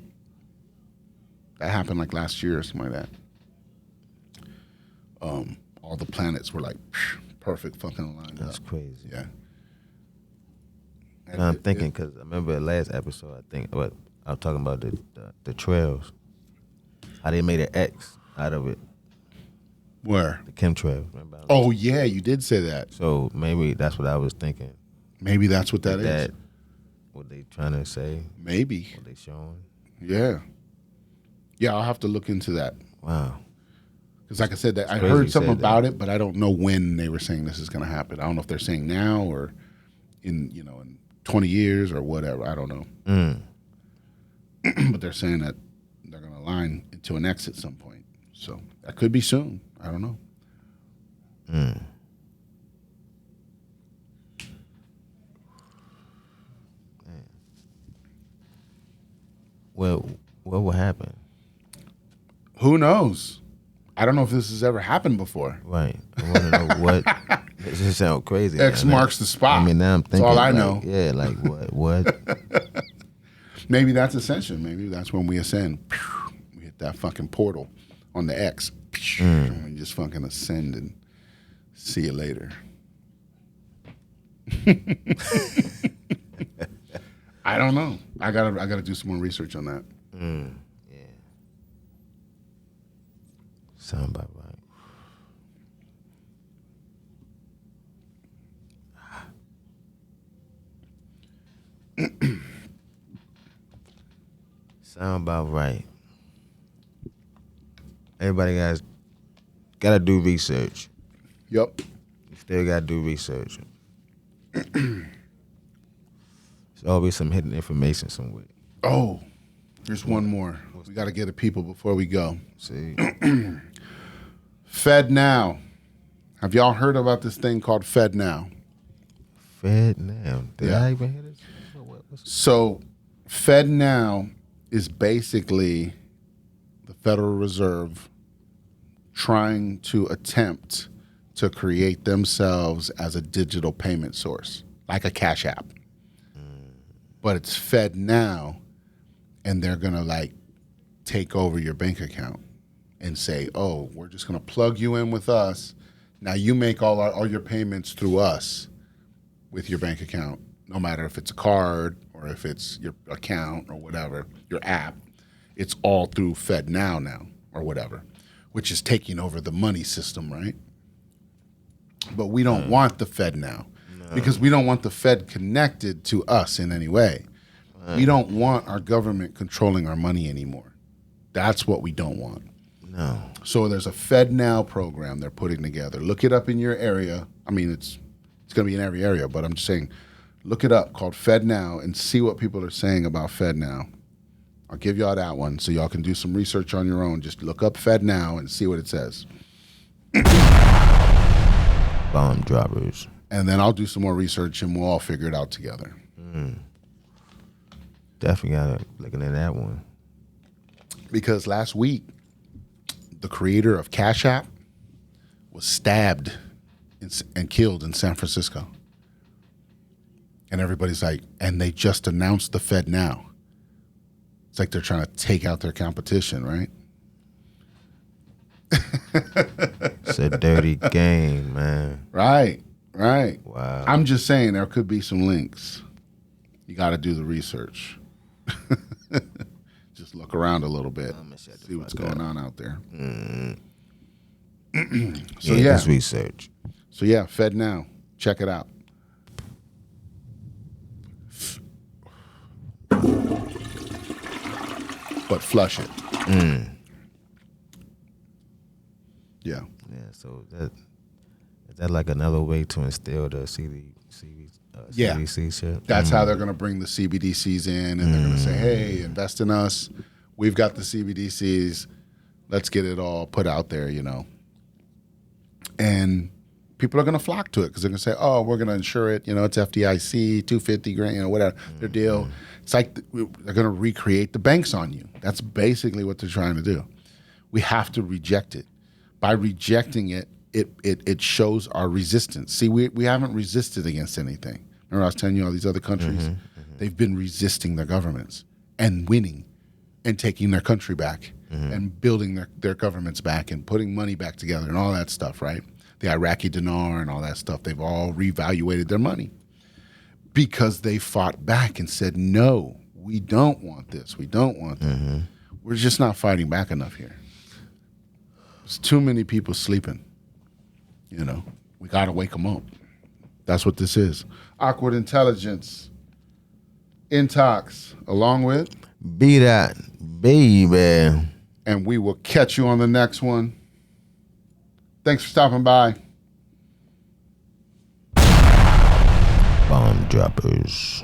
That happened like last year or something like that. All the planets were like perfect fucking lined up. That's crazy. Yeah. And I'm thinking because I remember the last episode. I think what I was talking about the trails. How they made an X out of it. Where? The chemtrails. Remember? Oh yeah, you did say that. So maybe that's what I was thinking. Maybe that's what that is. What they trying to say? Maybe. What they showing? Yeah. Yeah, I'll have to look into that. Wow. Because like I said, that I crazy heard you something said about that. it, but I don't know when they were saying this is going to happen. I don't know if they're saying now or in 20 years or whatever. I don't know. But they're saying that they're going to align into an X at some point. So that could be soon. I don't know. Well, what will happen? Who knows? I don't know if this has ever happened before. Right. I want to know what. This just sound crazy. X now. marks the spot. I mean, now I'm thinking. That's all I like, know. Yeah, like what? Maybe that's ascension. Maybe that's when we ascend. We hit that fucking portal on the X. And we just fucking ascend and see you later. I don't know. I gotta do some more research on that. Yeah. Sound about right. Sound about right. Everybody gotta do research. Yep. You still gotta do research. There's always some hidden information somewhere. Oh, here's one more. We gotta get to people before we go. See? Fed Now. Have y'all heard about this thing called Fed Now? Fed Now. Did Yeah. I even hear this? So, Fed Now is basically the Federal Reserve trying to attempt to create themselves as a digital payment source, like a CashApp. But it's Fed Now, and they're gonna like take over your bank account and say, "Oh, we're just gonna plug you in with us. Now you make all your payments through us with your bank account, no matter if it's a card or if it's your account or whatever, your app. It's all through Fed Now or whatever, which is taking over the money system, right? But we don't want the Fed Now because we don't want the Fed connected to us in any way. We don't want our government controlling our money anymore. That's what we don't want. No. So there's a Fed Now program they're putting together. Look it up in your area. I mean, it's going to be in every area, but I'm just saying, look it up, called Fed Now, and see what people are saying about Fed Now. I'll give y'all that one so y'all can do some research on your own. Just look up Fed Now and see what it says. Bomb droppers. And then I'll do some more research and we'll all figure it out together. Definitely got to looking at that one. Because last week, the creator of CashApp was stabbed and killed in San Francisco. And everybody's like, and they just announced the Fed Now. It's like they're trying to take out their competition, right? It's a dirty game, man. Right. Wow. I'm just saying there could be some links. You got to do the research. Just look around a little bit, see what's going on out there. So This research. So yeah, Fed Now. Check it out. But flush it. Yeah. Yeah, so is that like another way to instill the CBDC shit? That's how they're going to bring the CBDCs in, and they're going to say, hey, invest in us. We've got the CBDCs. Let's get it all put out there, you know. And people are going to flock to it because they're going to say, oh, we're going to insure it. You know, it's FDIC, $250,000, you know, whatever, their deal. It's like they're going to recreate the banks on you. That's basically what they're trying to do. We have to reject it. By rejecting it, it shows our resistance. See, we haven't resisted against anything. Remember I was telling you all these other countries? They've been resisting their governments and winning and taking their country back and building their governments back and putting money back together and all that stuff, right? The Iraqi dinar and all that stuff, they've all reevaluated their money because they fought back and said, no, we don't want this. We don't want that. We're just not fighting back enough here. There's too many people sleeping. You know, we got to wake them up. That's what this is. Awkward Intelligence. Intox, along with BDot, baby. And we will catch you on the next one. Thanks for stopping by. Bomb droppers.